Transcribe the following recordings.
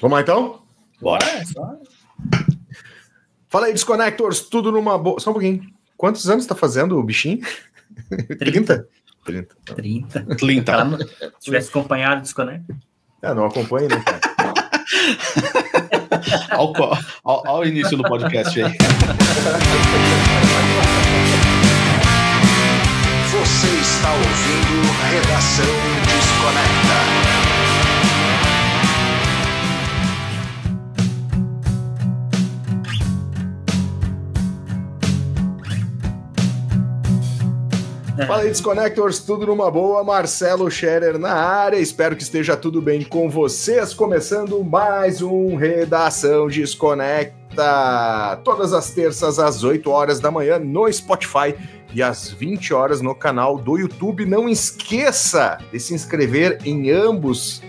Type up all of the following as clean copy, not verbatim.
Vamos lá, então? Bora. Fala aí, Disconnectors, tudo numa boa... Só um pouquinho. Quantos anos tá fazendo o bichinho? 30? 30. Se tivesse acompanhado o Disconnect. Não acompanha, né, cara? Olha o início do podcast aí. Você está ouvindo Redação Desconecta. Fala aí, Disconnectors, tudo numa boa? Marcelo Scherer na área, espero que esteja tudo bem com vocês, começando mais um Redação Desconecta, todas as terças às 8 horas da manhã no Spotify e às 20 horas no canal do YouTube. Não esqueça de se inscrever em ambos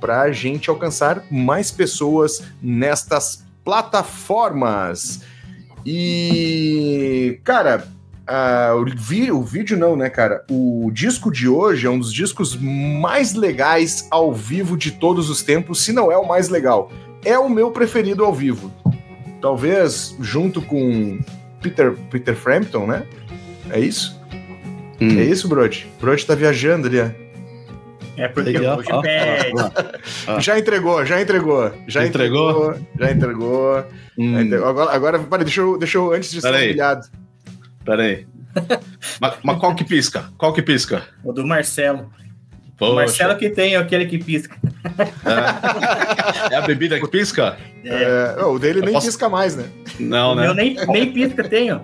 para a gente alcançar mais pessoas nestas plataformas. E, cara... o vídeo não, né, cara? O disco de hoje é um dos discos mais legais ao vivo de todos os tempos, se não é o mais legal. É o meu preferido ao vivo. Talvez junto com Peter Frampton, né? É isso? É isso, Brody? Brody tá viajando ali, ó. É porque hoje pede. Já entregou. Agora, peraí, deixa eu antes de ser humilhado. Peraí. Mas qual que pisca? O do Marcelo. Poxa. O Marcelo que tem aquele que pisca. É a bebida que pisca? O dele nem pisca mais, né? Não, o né? meu nem pisca tem, ó.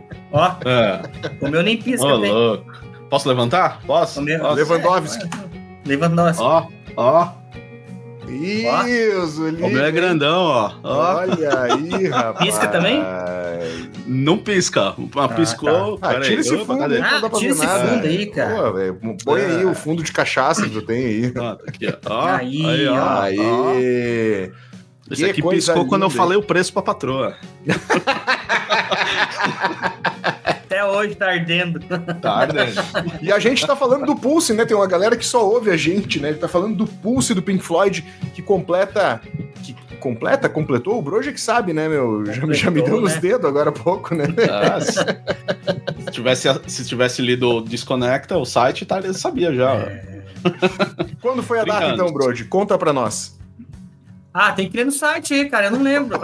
O meu nem pisca tem. Louco. Posso levantar? Posso? Lewandowski. Ó. Isso, o meu é grandão, ó. Olha aí, rapaz. Pisca também? Não pisca. Mas piscou. Tá. Tira esse fundo aí, não dá pra ver nada. Fundo aí, cara. Pô, põe aí o fundo de cachaça que tu tem aí. Aqui, ó. Aí. Esse aqui piscou quando eu falei o preço pra patroa. Até hoje tá ardendo. E a gente tá falando do Pulse, né? Tem uma galera que só ouve a gente, né? Ele tá falando do Pulse do Pink Floyd, que completou? O Broja que sabe, né, meu? Já me deu nos dedos agora há pouco, né? Se tivesse lido o Desconecta, o site, ele sabia já. Quando foi a data, então, Broja? Conta pra nós. Tem que ler no site aí, cara, eu não lembro.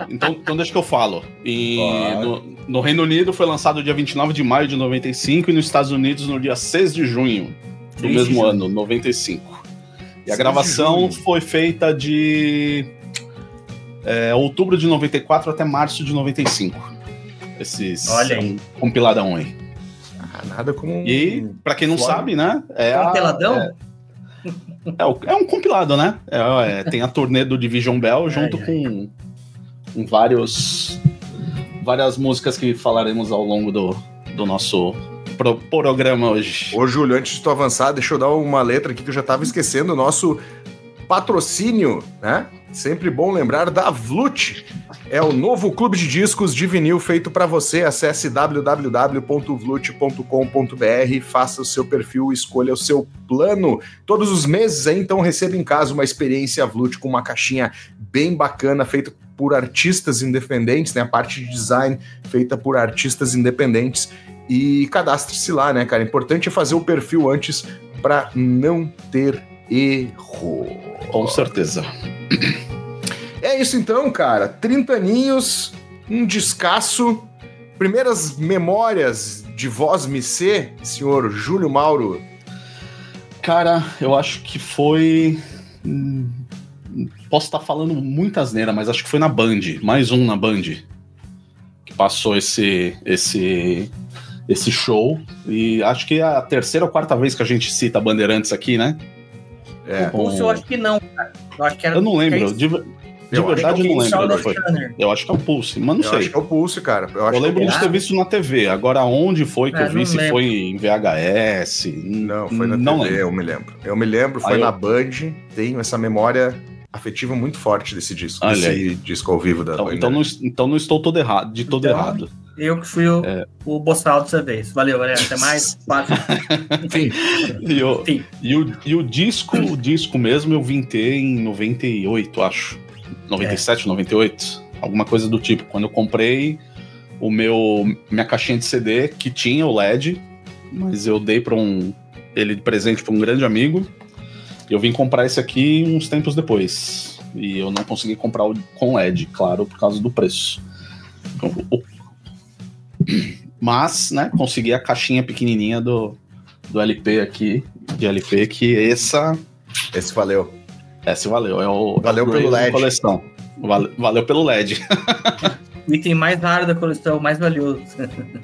Então deixa que eu falo. No Reino Unido foi lançado dia 29 de maio de 95 e nos Estados Unidos no dia 6 de junho do mesmo ano, 95. E a gravação foi feita de outubro de 94 até março de 95. Olha aí. Um compiladão aí. Nada como... E, pra quem não sabe, né? Compiladão? É um compilado, né? Tem a turnê do Division Bell junto com várias músicas que falaremos ao longo do nosso programa hoje. Ô, Júlio, antes de tu avançar, deixa eu dar uma letra aqui que eu já tava esquecendo. O nosso patrocínio, né? Sempre bom lembrar da Vlut. É o novo clube de discos de vinil feito para você. Acesse www.vlut.com.br, faça o seu perfil, escolha o seu plano. Todos os meses, então, receba em casa uma experiência Vlut com uma caixinha bem bacana, feita por artistas independentes, né? A parte de design feita por artistas independentes. E cadastre-se lá, né, cara? Importante é fazer o perfil antes para não ter erro. Com certeza. É isso então, cara. 30 aninhos, um descasso. Primeiras memórias de Voz Me Ser, senhor Júlio Mauro. Cara, eu acho que foi... Posso estar falando muita asneira, mas acho que foi na Band. Mais um na Band. Que passou esse show. E acho que é a terceira ou quarta vez que a gente cita Bandeirantes aqui, né? Eu acho que não, cara. Eu não lembro. De verdade, eu não lembro. Eu acho que é o Pulse, mas não sei. Eu acho que é o Pulse, cara. Eu lembro de ter visto na TV. Agora, onde foi que eu vi? Se lembro. Foi em VHS? Não, foi na TV, lembro. Eu me lembro, foi na Band. Tenho essa memória afetiva muito forte desse disco. Desse disco ao vivo da Band. Então não estou todo errado. Eu que fui o boçal dessa vez. Valeu, galera. Até mais. Enfim. E o disco mesmo eu vintei em 98, acho. 97, 98. Alguma coisa do tipo. Quando eu comprei minha caixinha de CD, que tinha o LED, mas eu dei ele de presente para um grande amigo. Eu vim comprar esse aqui uns tempos depois. E eu não consegui comprar com LED, claro, por causa do preço. Mas, né, consegui a caixinha pequenininha do LP aqui, de LP, que esse valeu. Esse valeu. Valeu pelo LED. Coleção. Valeu pelo LED. O item mais raro da coleção, o mais valioso.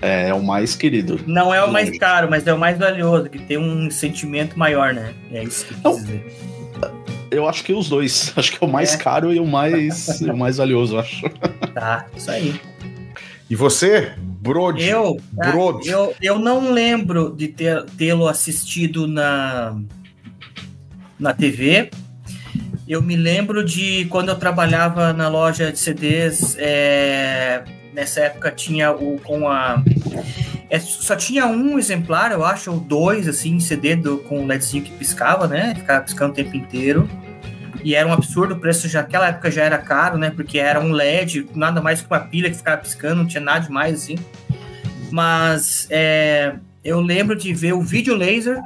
É o mais querido. Não é o mais caro, mas é o mais valioso, que tem um sentimento maior, né? É isso que eu quis dizer. Eu acho que os dois. Acho que é o mais caro e o mais valioso, acho. Tá, isso aí. E você, Brody? Eu não lembro de tê-lo assistido na TV. Eu me lembro de quando eu trabalhava na loja de CDs, nessa época tinha só tinha um exemplar, eu acho, ou dois, assim, CD com o LEDzinho que piscava, né? Ficava piscando o tempo inteiro. E era um absurdo, o preço naquela época já era caro, né? Porque era um LED, nada mais que uma pilha que ficava piscando, não tinha nada demais, assim. Mas eu lembro de ver o Video Laser.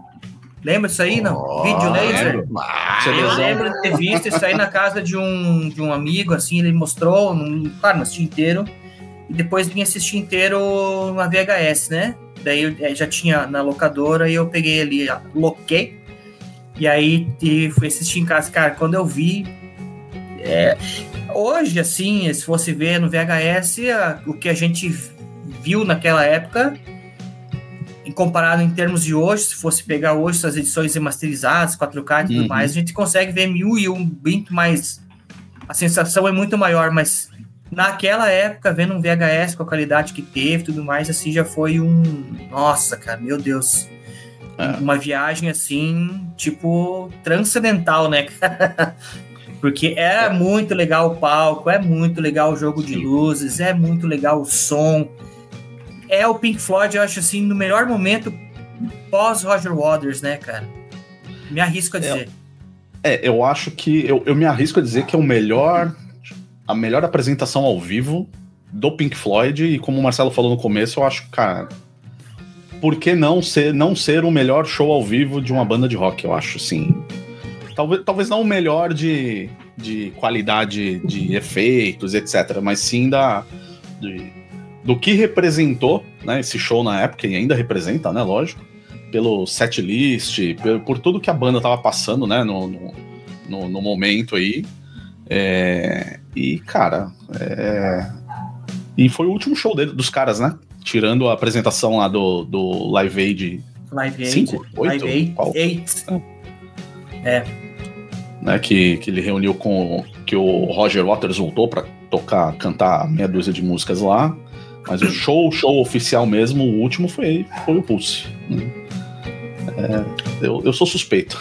Lembra disso aí, não? Video Laser? Eu lembro de ter visto isso aí na casa de um amigo, assim, ele mostrou, claro, não assisti inteiro. E depois vim assistir inteiro uma VHS, né? Daí eu já tinha na locadora e eu peguei ali, loquei. E aí fui assistir em casa. Cara, quando eu vi... hoje, assim, se fosse ver no VHS, o que a gente viu naquela época, comparado em termos de hoje, se fosse pegar hoje essas edições remasterizadas, 4K e tudo mais, a gente consegue ver 1001 muito mais... A sensação é muito maior, mas naquela época, vendo um VHS com a qualidade que teve e tudo mais, assim, já foi Nossa, cara, meu Deus... Uma viagem, assim, tipo, transcendental, né? Porque é muito legal o palco, é muito legal o jogo de luzes, é muito legal o som. É o Pink Floyd, eu acho, assim, no melhor momento pós-Roger Waters, né, cara? Me arrisco a dizer. Eu acho que... Eu me arrisco a dizer que é a melhor apresentação ao vivo do Pink Floyd, e como o Marcelo falou no começo, eu acho, cara... Por que não ser o melhor show ao vivo de uma banda de rock, eu acho, sim. Talvez não o melhor de qualidade de efeitos, etc., mas sim do que representou, né, esse show na época, e ainda representa, né, lógico, pelo setlist, por tudo que a banda tava passando, né, no momento aí. E, cara, e foi o último show dos caras, né? Tirando a apresentação lá do Live Aid. Live Aid. 5? 8? Live Aid. Né, que ele reuniu que o Roger Waters voltou pra cantar meia dúzia de músicas lá. Mas o show oficial mesmo, o último foi o Pulse. Eu sou suspeito.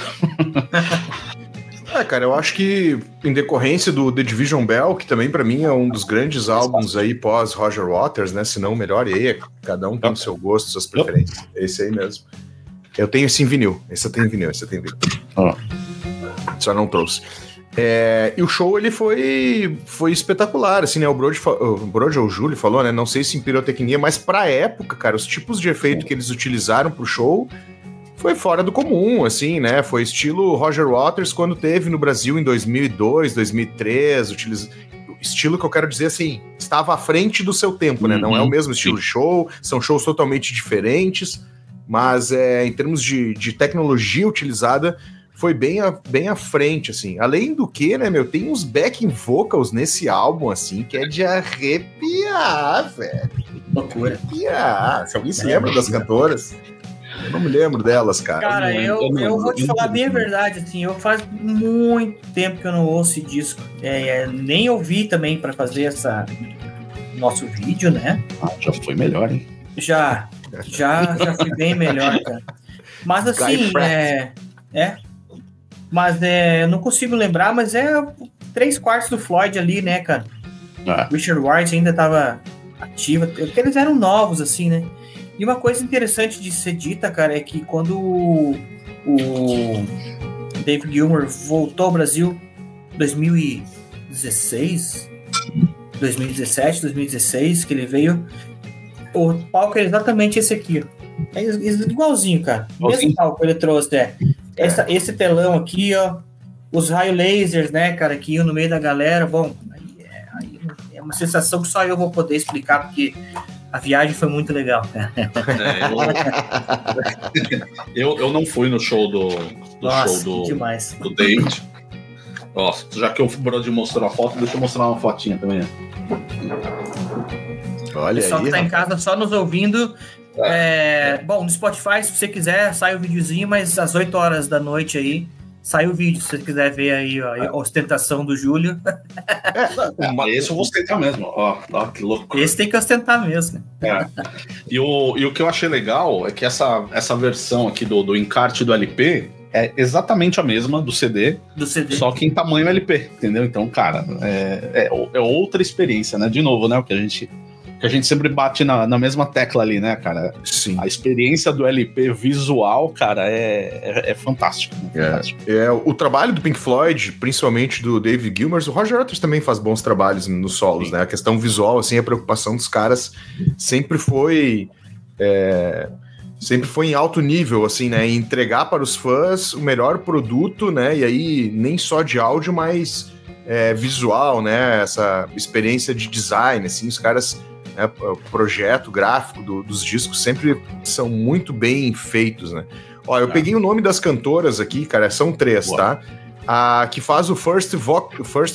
Cara, eu acho que em decorrência do The Division Bell, que também pra mim é um dos grandes álbuns aí pós Roger Waters, né? Se não o melhor, e aí cada um tem o seu gosto, suas preferências. Esse aí mesmo. Eu tenho esse em vinil. Esse eu tenho em vinil, esse eu tenho em vinil. Só não trouxe. E o show, ele foi espetacular, assim, né? O Brody ou o Júlio falou, né? Não sei se em pirotecnia, mas pra época, cara, os tipos de efeito que eles utilizaram pro show foi fora do comum, assim, né? Foi estilo Roger Waters quando teve no Brasil em 2002, 2003, estilo que eu quero dizer, assim, estava à frente do seu tempo, né? Não é o mesmo estilo de show, são shows totalmente diferentes, mas em termos de tecnologia utilizada, foi bem à frente, assim. Além do que, né, meu, tem uns backing vocals nesse álbum, assim, que é de arrepiar, velho. Loucura. Arrepiar. Se alguém se lembra das cantoras... Eu não me lembro delas, cara. Cara, eu vou te falar bem a verdade, assim, eu faz muito tempo que eu não ouço esse disco. Nem ouvi também pra fazer nosso vídeo, né? Já foi melhor, hein? Já fui bem melhor, cara. Mas assim, mas eu não consigo lembrar, mas 3/4 do Floyd ali, né, cara? Richard Wright ainda tava perspectiva, porque eles eram novos, assim, né? E uma coisa interessante de ser dita, cara, é que quando o David Gilmour voltou ao Brasil em 2016, 2017, que ele veio, o palco é exatamente esse aqui, ó. É igualzinho, cara. Mesmo palco ele trouxe, esse telão aqui, ó, os raios lasers, né, cara, que iam no meio da galera. Bom, aí é uma sensação que só eu vou poder explicar, porque a viagem foi muito legal. Eu não fui no show do David. Nossa, já que o Brody mostrou a foto, deixa eu mostrar uma fotinha também. Olha só aí, que tá em casa só nos ouvindo. Bom, no Spotify, se você quiser, sai o videozinho, mas às 8 horas da noite aí sai o vídeo, se você quiser ver aí ó, a ostentação do Júlio. Esse eu vou ostentar mesmo, ó, que louco. Esse tem que ostentar mesmo. E o que eu achei legal é que essa versão aqui do encarte do LP é exatamente a mesma do CD, só que em tamanho LP, entendeu? Então, cara, é outra experiência, né? De novo, né? O que a gente sempre bate na mesma tecla ali, né, cara? Sim. A experiência do LP visual, cara, é fantástico. Fantástico. O trabalho do Pink Floyd, principalmente do David Gilmour, o Roger Waters também faz bons trabalhos nos solos, sim, né? A questão visual, assim, a preocupação dos caras sempre foi em alto nível, assim, né? Em entregar para os fãs o melhor produto, né? E aí, nem só de áudio, mas visual, né? Essa experiência de design, assim, os caras... o projeto gráfico dos discos sempre são muito bem feitos, né? Ó, eu peguei o nome das cantoras aqui, cara, são 3, tá? A que faz o first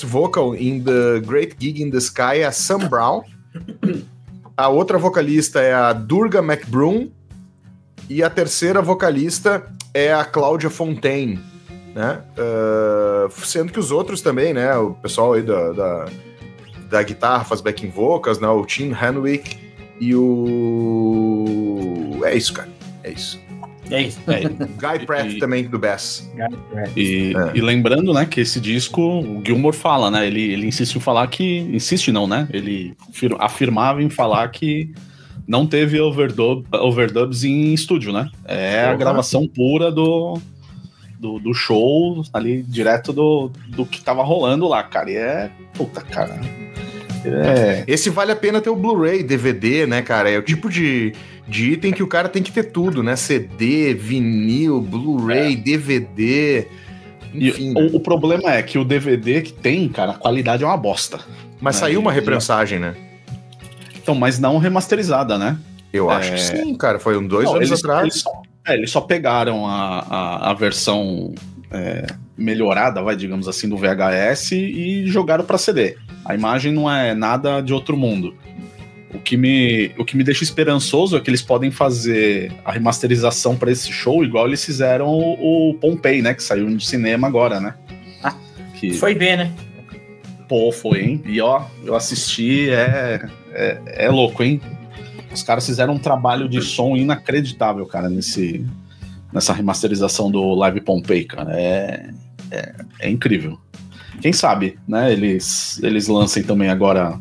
vocal in The Great Gig in the Sky é a Sam Brown. A outra vocalista é a Durga McBroom. E a terceira vocalista é a Cláudia Fontaine, né? Sendo que os outros também, né? O pessoal aí da guitarra faz backing vocals, né? O Tim Henwick e o... É isso, cara. É isso. Guy Pratt também do Bass. E lembrando, né, que esse disco, o Gilmour fala, né? Ele insiste em falar que... Insiste não, né? Ele afirmava em falar que não teve overdubs em estúdio, né? A gravação pura do show ali, direto do que tava rolando lá, cara. E puta, cara... Esse vale a pena ter o Blu-ray, DVD, né, cara? É o tipo de item que o cara tem que ter tudo, né? CD, vinil, Blu-ray, DVD, enfim. O problema é que o DVD que tem, cara, a qualidade é uma bosta. Mas saiu uma reprensagem, né? Então, mas não remasterizada, né? Eu acho que sim, cara. Foi 2 anos atrás. Eles só pegaram a versão melhorada, digamos assim, do VHS e jogaram pra CD. A imagem não é nada de outro mundo. O que me deixa esperançoso é que eles podem fazer a remasterização para esse show igual eles fizeram o Pompeii, né? Que saiu no cinema agora, né? Foi ver, né? Pô, foi, hein? E ó, eu assisti, é louco, hein? Os caras fizeram um trabalho de som inacreditável, cara, nessa remasterização do Live Pompeii, cara. É incrível. Quem sabe, né? Eles lancem também agora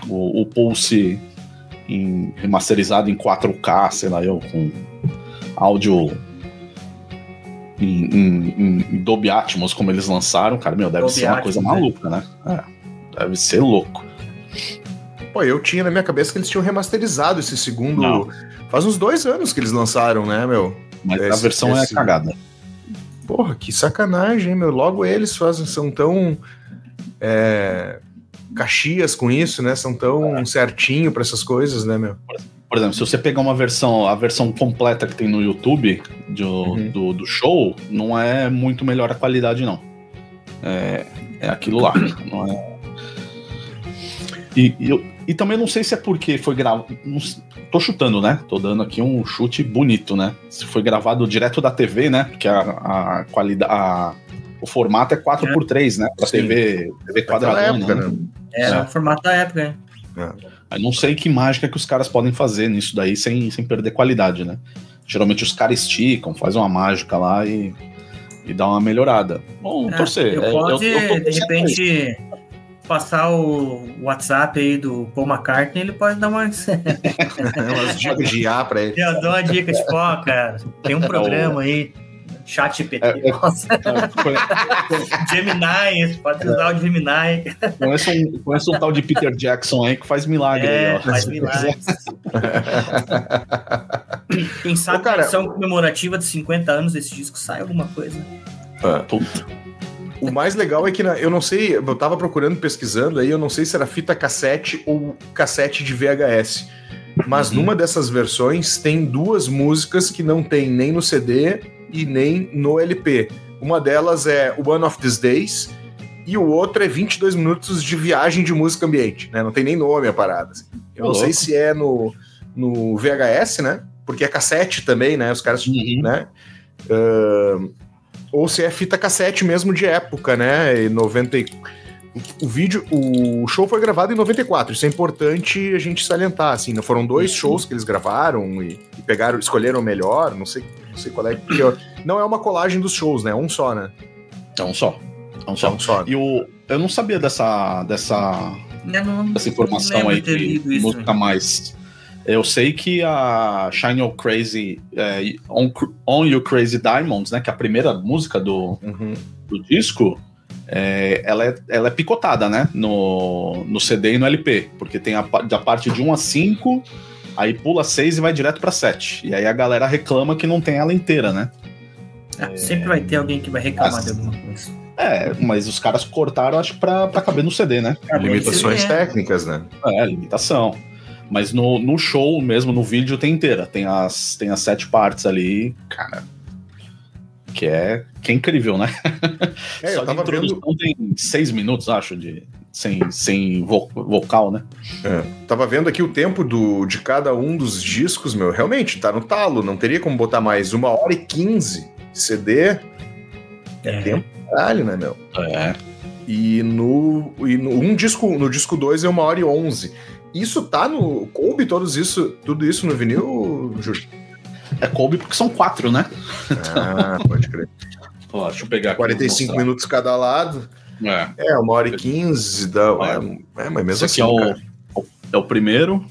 o Pulse remasterizado em 4K, sei lá eu, com áudio em Dolby Atmos, como eles lançaram, cara, deve Dolby ser uma coisa maluca, né? Deve ser louco. Pô, eu tinha na minha cabeça que eles tinham remasterizado esse segundo... Não. Faz uns 2 anos que eles lançaram, né, meu? Mas a versão é cagada. Porra, que sacanagem, meu. Logo eles são tão... caxias com isso, né? São tão certinho pra essas coisas, né, meu? Por exemplo, se você pegar a versão completa que tem no YouTube do show, não é muito melhor a qualidade, não. É aquilo lá. Não é... E também não sei se é porque foi gravado... Tô chutando, né? Tô dando aqui um chute bonito, né? Se foi gravado direto da TV, né? Porque a qualidade... O formato é 4x3, né? Pra TV quadradona, época, né? O formato da época, né? Eu não sei que mágica que os caras podem fazer nisso daí sem perder qualidade, né? Geralmente os caras esticam, fazem uma mágica lá e dá uma melhorada. Bom, torcer. De repente... passar o WhatsApp aí do Paul McCartney, ele pode dar umas dicas de IA pra ele. Eu dou uma dica, tipo, ó, cara, tem um programa aí, ChatGPT, Gemini, pode usar o Gemini. Conheço um tal de Peter Jackson aí que faz milagre aí, ó. Faz milagre. Quem sabe a edição comemorativa de 50 anos desse disco sai alguma coisa. O mais legal é que, eu não sei, eu tava procurando, pesquisando aí, eu não sei se era fita cassete ou cassete de VHS, mas numa dessas versões tem 2 músicas que não tem nem no CD e nem no LP. Uma delas é One of These Days e o outro é 22 minutos de viagem de música ambiente, né? Não tem nem nome a parada. Assim. Eu não sei se é no VHS, né? Porque é cassete também, né? Os caras, né? Ou se é fita cassete mesmo de época, né? O show foi gravado em 94, isso é importante a gente salientar, assim, não foram 2 shows que eles gravaram e escolheram o melhor, não sei qual é, porque não é uma colagem dos shows, né? É um só, né? É um só. E eu não sabia dessa informação aí de música mais. Eu sei que a Shine You Crazy, On You Crazy Diamonds, né, que é a primeira música do disco, ela é picotada, né, no CD e no LP, porque tem da parte de 1 a 5, aí pula 6 e vai direto pra 7. E aí a galera reclama que não tem ela inteira, né? Sempre vai ter alguém que vai reclamar de alguma coisa. Mas os caras cortaram, acho que pra caber no CD, né? Limitações técnicas, né? Limitação. Mas no show mesmo, no vídeo, tem inteira. Tem as 7 partes ali, cara. Que é incrível, né? Só de introdução tem 6 minutos, acho, sem vocal, né? Tava vendo aqui o tempo de cada um dos discos, meu. Realmente, tá no talo. Não teria como botar mais 1h15 CD. Tempo, caralho, né, meu? E no disco 2 é 1h11. Isso tá no... Coube tudo isso no vinil, Júlio? Coube porque são 4, né? Pode crer. Deixa eu pegar aqui. 45 minutos cada lado. 1h15. Mas mesmo esse assim, aqui é o primeiro.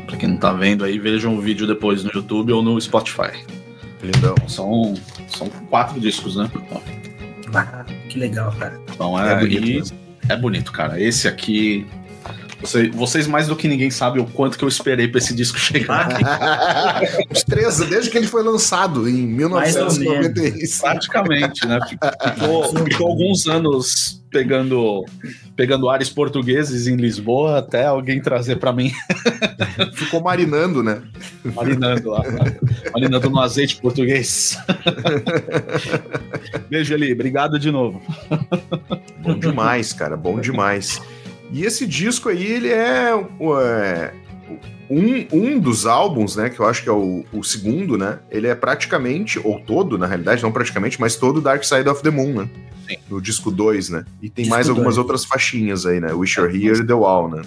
Pra quem não tá vendo aí, vejam o vídeo depois no YouTube ou no Spotify. Lindão. São 4 discos, né? Que legal, cara. Então é bonito, cara. Esse aqui... Vocês mais do que ninguém sabem o quanto que eu esperei pra esse disco chegar. Os 13, desde que ele foi lançado em 1996. Praticamente, né? Ficou alguns anos pegando ares portugueses em Lisboa até alguém trazer pra mim. Ficou marinando, né? Marinando lá. Marinando no azeite português. Beijo, Eli. Obrigado de novo. Bom demais, cara. Bom demais. E esse disco aí, ele é um dos álbuns, né, que eu acho que é o segundo, né, ele é praticamente, ou todo, na realidade, não praticamente, mas todo Dark Side of the Moon, né, Sim. No disco 2, né, e tem disco mais algumas outras faixinhas aí, né, Wish You're Here e The Wall, né,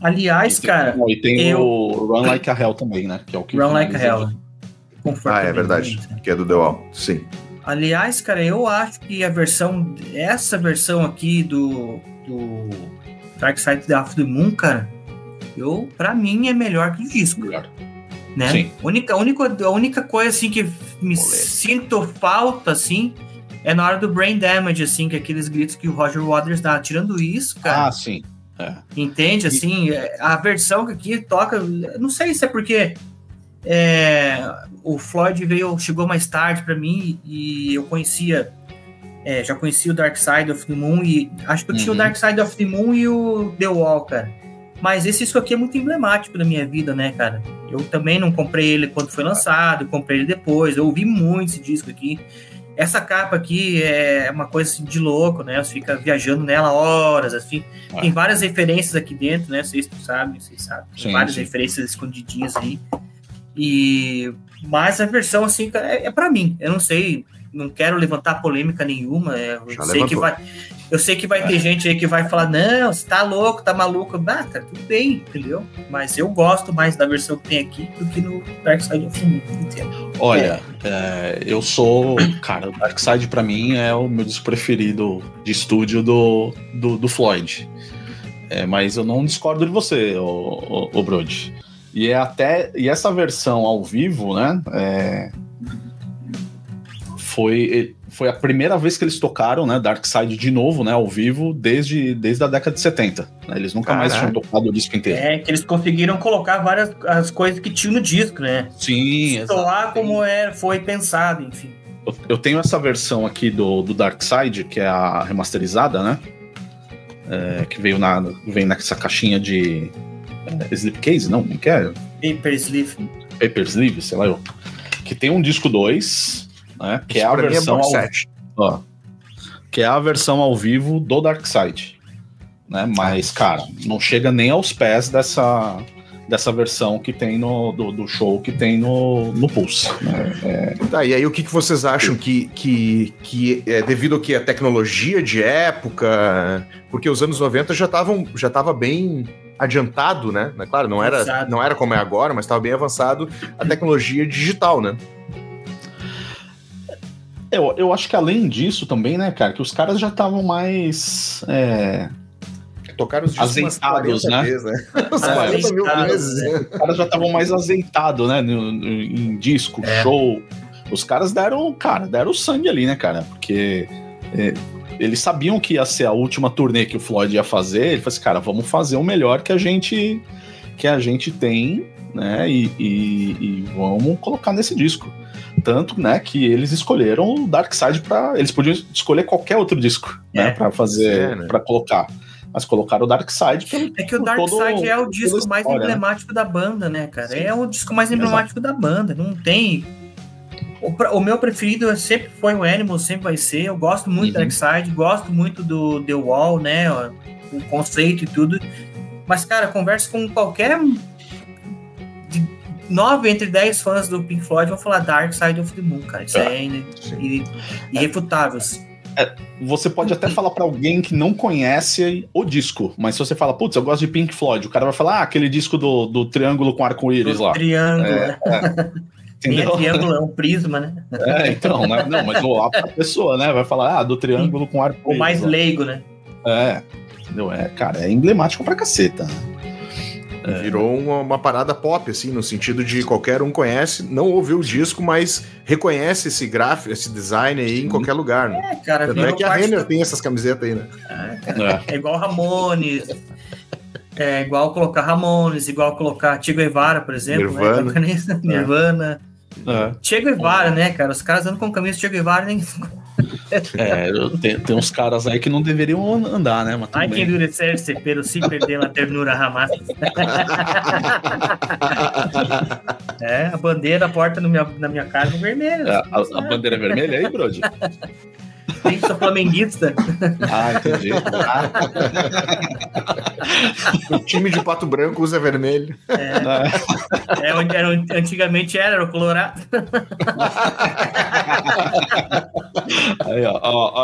Aliás, cara... E tem o Run Like a Hell também, né, que é o que... Run Like a Hell. É verdade, que é do The Wall, sim. Aliás, cara, eu acho que essa versão aqui do Dark Side of the Moon, cara, pra mim é melhor que o disco. Melhor. Né? Sim. A única coisa, assim, que me sinto falta, assim, é na hora do Brain Damage, assim, que é aqueles gritos que o Roger Waters dá. Tirando isso, cara... sim. Entende? Assim, a versão que aqui toca... Não sei se é porque o Floyd chegou mais tarde pra mim e eu já conhecia o Dark Side of the Moon e acho que eu tinha o Dark Side of the Moon e o The Wall, cara. Mas esse disco aqui é muito emblemático da minha vida, né, cara? Eu também não comprei ele quando foi lançado, eu comprei ele depois, eu ouvi muito esse disco aqui. Essa capa aqui é uma coisa assim, de louco, né? Você fica viajando nela horas, assim. Tem várias referências aqui dentro, né? Vocês sabem. Tem várias referências escondidinhas aí. Mas a versão, assim, cara, é pra mim. Eu não sei... Não quero levantar polêmica nenhuma. Eu sei que Eu sei que vai ter gente aí que vai falar, não, você tá louco, tá maluco. Ah, tá tudo bem, entendeu? Mas eu gosto mais da versão que tem aqui do que no Dark Side of the Moon, entendeu? Olha, eu sou... Cara, o Dark Side pra mim é o meu disco preferido de estúdio do Floyd. Mas eu não discordo de você, o Brody. E essa versão ao vivo, né? Foi a primeira vez que eles tocaram, né, Dark Side de novo, né, ao vivo, desde a década de 70. Né? Eles nunca mais tinham tocado o disco inteiro. Que eles conseguiram colocar várias as coisas que tinham no disco, né? Sim, soar como foi pensado, enfim. Eu tenho essa versão aqui do Dark Side, que é a remasterizada, né? Que vem nessa caixinha de slipcase, não? Como que é? Paper Sleeve. Paper Sleeve, sei lá eu. Que tem um disco 2... Né, que é a versão que é a versão ao vivo do Dark Side, né? Mas, cara, não chega nem aos pés dessa versão que tem do show que tem no Pulse. Né? Tá, e aí o que vocês acham que é devido ao que a tecnologia de época, porque os anos 90 já tava bem adiantado, né? Claro, não era como é agora, mas estava bem avançado a tecnologia digital, né? Eu acho que além disso também, né, cara, que os caras já estavam mais... Tocaram os discos azeitados, né? Vezes, né? Uns 40 mil vezes. Né? Os caras já estavam mais azeitados, né, em disco, show. Os caras deram sangue ali, né, cara? Porque eles sabiam que ia ser a última turnê que o Floyd ia fazer. Ele falou assim, cara, vamos fazer o melhor que a gente tem, né, e vamos colocar nesse disco. Tanto, né, que eles escolheram o Dark Side eles podiam escolher qualquer outro disco, né, pra fazer, né? Pra colocar. Mas colocaram o Dark Side. Que o Dark Side é o disco mais emblemático da banda, né, cara? Sim. É o disco mais emblemático da banda. Não tem... O meu preferido sempre foi o Animal, sempre vai ser. Eu gosto muito do Dark Side, gosto muito do The Wall, né, o conceito e tudo. Mas, cara, conversa com qualquer... 9 entre 10 fãs do Pink Floyd vão falar Dark Side of the Moon, cara. Isso é irrefutável. Você pode até falar pra alguém que não conhece o disco, mas se você fala, putz, eu gosto de Pink Floyd, o cara vai falar, aquele disco do triângulo com arco-íris lá. Triângulo. Nem é triângulo, é um prisma, né? Então, né? Não, mas a pessoa, né, vai falar, do triângulo com arco-íris. O mais leigo, né? Entendeu? Cara, é emblemático pra caceta. Virou uma parada pop, assim, no sentido de qualquer um conhece, não ouviu o disco, mas reconhece esse gráfico, esse design aí em qualquer lugar, né? Cara, tanto é que a Renner tem essas camisetas aí, né? É igual Ramones, igual colocar Ramones, igual colocar Che Guevara, por exemplo, Nirvana. Che Guevara, né, cara? Os caras andam com camisa de Che Guevara, nem... Tem uns caras aí que não deveriam andar, né? Ai, que endurecer-se, pero se perder la ternura jamás. A bandeira, a porta na minha casa é vermelha. A bandeira é vermelha aí, Brody? Sim, sou flamenguista. Entendi. O time de Pato Branco usa vermelho. Antigamente era o Colorado.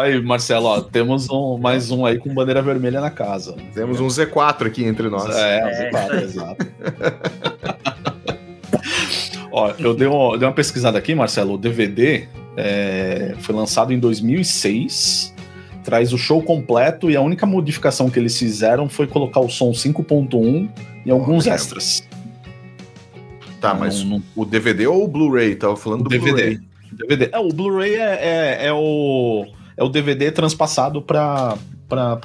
Aí, Marcelo, temos mais um aí com bandeira vermelha na casa. Temos um Z4 aqui entre nós. Z4, exato. Eu dei uma pesquisada aqui, Marcelo. O DVD foi lançado em 2006, traz o show completo e a única modificação que eles fizeram foi colocar o som 5.1 e alguns extras. Tá, mas o DVD ou o Blu-ray? Tava falando do DVD. DVD. O Blu-ray é o DVD transpassado pra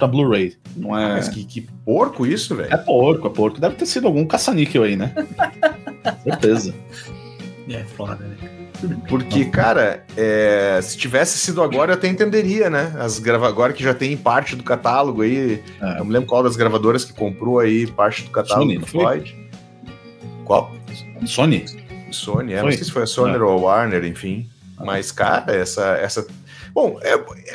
Blu-ray. Não é... Mas que porco isso, velho? É porco. Deve ter sido algum caça-níquel aí, né? Certeza. É foda, né? Porque, cara, se tivesse sido agora, eu até entenderia, né? Agora que já tem parte do catálogo aí. Eu me lembro qual das gravadoras que comprou aí parte do catálogo Sony, do Floyd. Qual? Sony? Não sei se foi a Sony ou a Warner, enfim. Mas, cara, essa... Bom,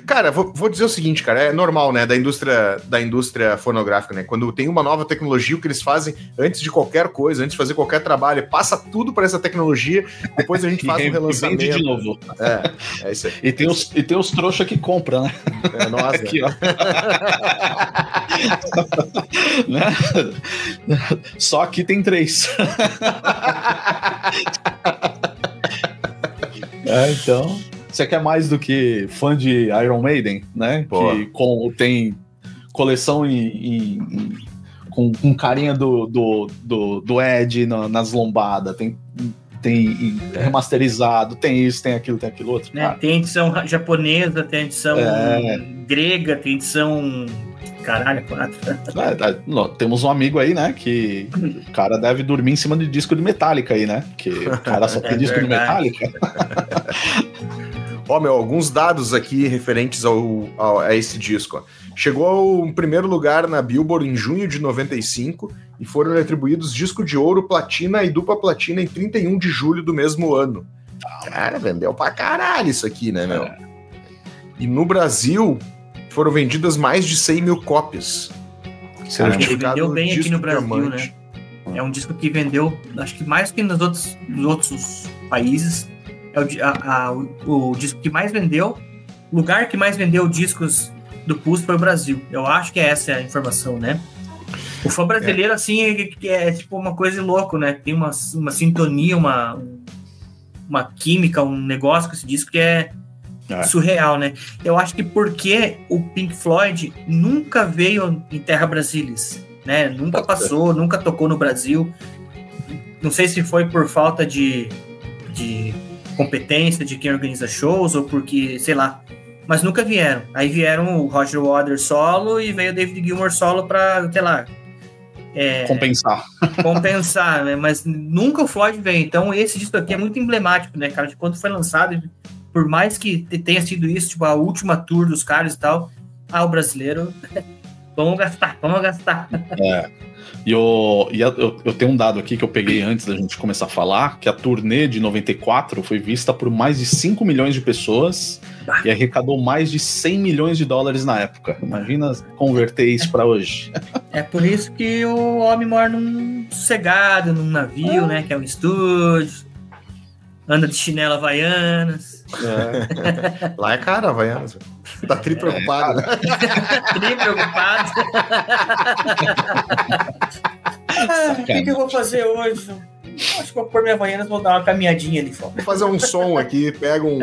cara, vou dizer o seguinte, cara, é normal, né, da indústria fonográfica, né, quando tem uma nova tecnologia, o que eles fazem antes de qualquer coisa, antes de fazer qualquer trabalho, passa tudo para essa tecnologia, depois a gente faz um relançamento. E vende de novo. É isso aí. E tem os trouxa que compram, né? É nós, aqui, ó. Né? Só aqui tem 3. Então... Você quer mais do que fã de Iron Maiden, né? Pô. Que tem coleção com carinha do Ed nas lombadas, tem remasterizado, tem isso, tem aquilo outro. Né? Tem edição japonesa, tem edição grega, tem edição... Caralho, 4. Temos um amigo aí, né, que o cara deve dormir em cima de disco de Metallica aí, né? Que o cara só tem disco de Metallica. Ó, alguns dados aqui referentes a esse disco. Ó. Chegou ao primeiro lugar na Billboard em junho de 95 e foram atribuídos disco de ouro, platina e dupla platina em 31 de julho do mesmo ano. Cara, vendeu pra caralho isso aqui, né, meu? E no Brasil foram vendidas mais de 100 mil cópias. Ele vendeu bem aqui no Brasil, né? É um disco que vendeu, acho que mais que nos outros países. É o disco que mais vendeu, o lugar que mais vendeu discos do Pulse foi o Brasil. Eu acho que essa é a informação, né? O fã brasileiro, assim, é tipo uma coisa louca, né? Tem uma sintonia, uma química, um negócio com esse disco que é surreal, né? Eu acho que porque o Pink Floyd nunca veio em Terra Brasilis, né? Nunca passou, nunca tocou no Brasil. Não sei se foi por falta de competência de quem organiza shows ou porque, sei lá, mas nunca vieram. Aí vieram o Roger Waters solo e veio o David Gilmour solo pra, sei lá, compensar, né? Mas nunca o Floyd veio. Então esse disco aqui é muito emblemático, né, cara, de quando foi lançado, por mais que tenha sido isso, tipo, a última tour dos caras e tal, o brasileiro vamos gastar. E eu tenho um dado aqui que eu peguei antes da gente começar a falar, que a turnê de 94 foi vista por mais de 5 milhões de pessoas e arrecadou mais de 100 milhões de dólares na época. Imagina converter isso para hoje. É por isso que o homem mora sossegado, num navio, né, que é um estúdio, anda de chinela Havaianas. Lá é cara, Havaianas. Tá tri preocupado, né? Tri preocupado. O que eu vou fazer hoje? Acho que vou pôr minha Havaianas e vou dar uma caminhadinha ali fora. Vou fazer um som aqui, pega um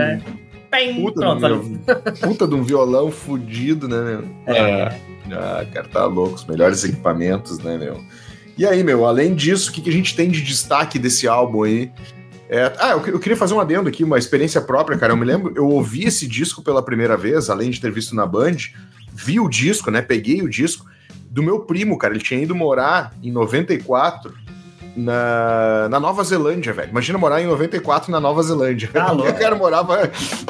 puta de um violão fudido, né, meu? Cara, tá louco. Os melhores equipamentos, né, meu? E aí, meu, além disso, o que a gente tem de destaque desse álbum aí? Eu queria fazer um adendo aqui, uma experiência própria, cara. Eu me lembro, eu ouvi esse disco pela primeira vez, além de ter visto na Band, vi o disco, né? Peguei o disco do meu primo, cara. Ele tinha ido morar em 94 na Nova Zelândia, velho. Imagina morar em 94 na Nova Zelândia. O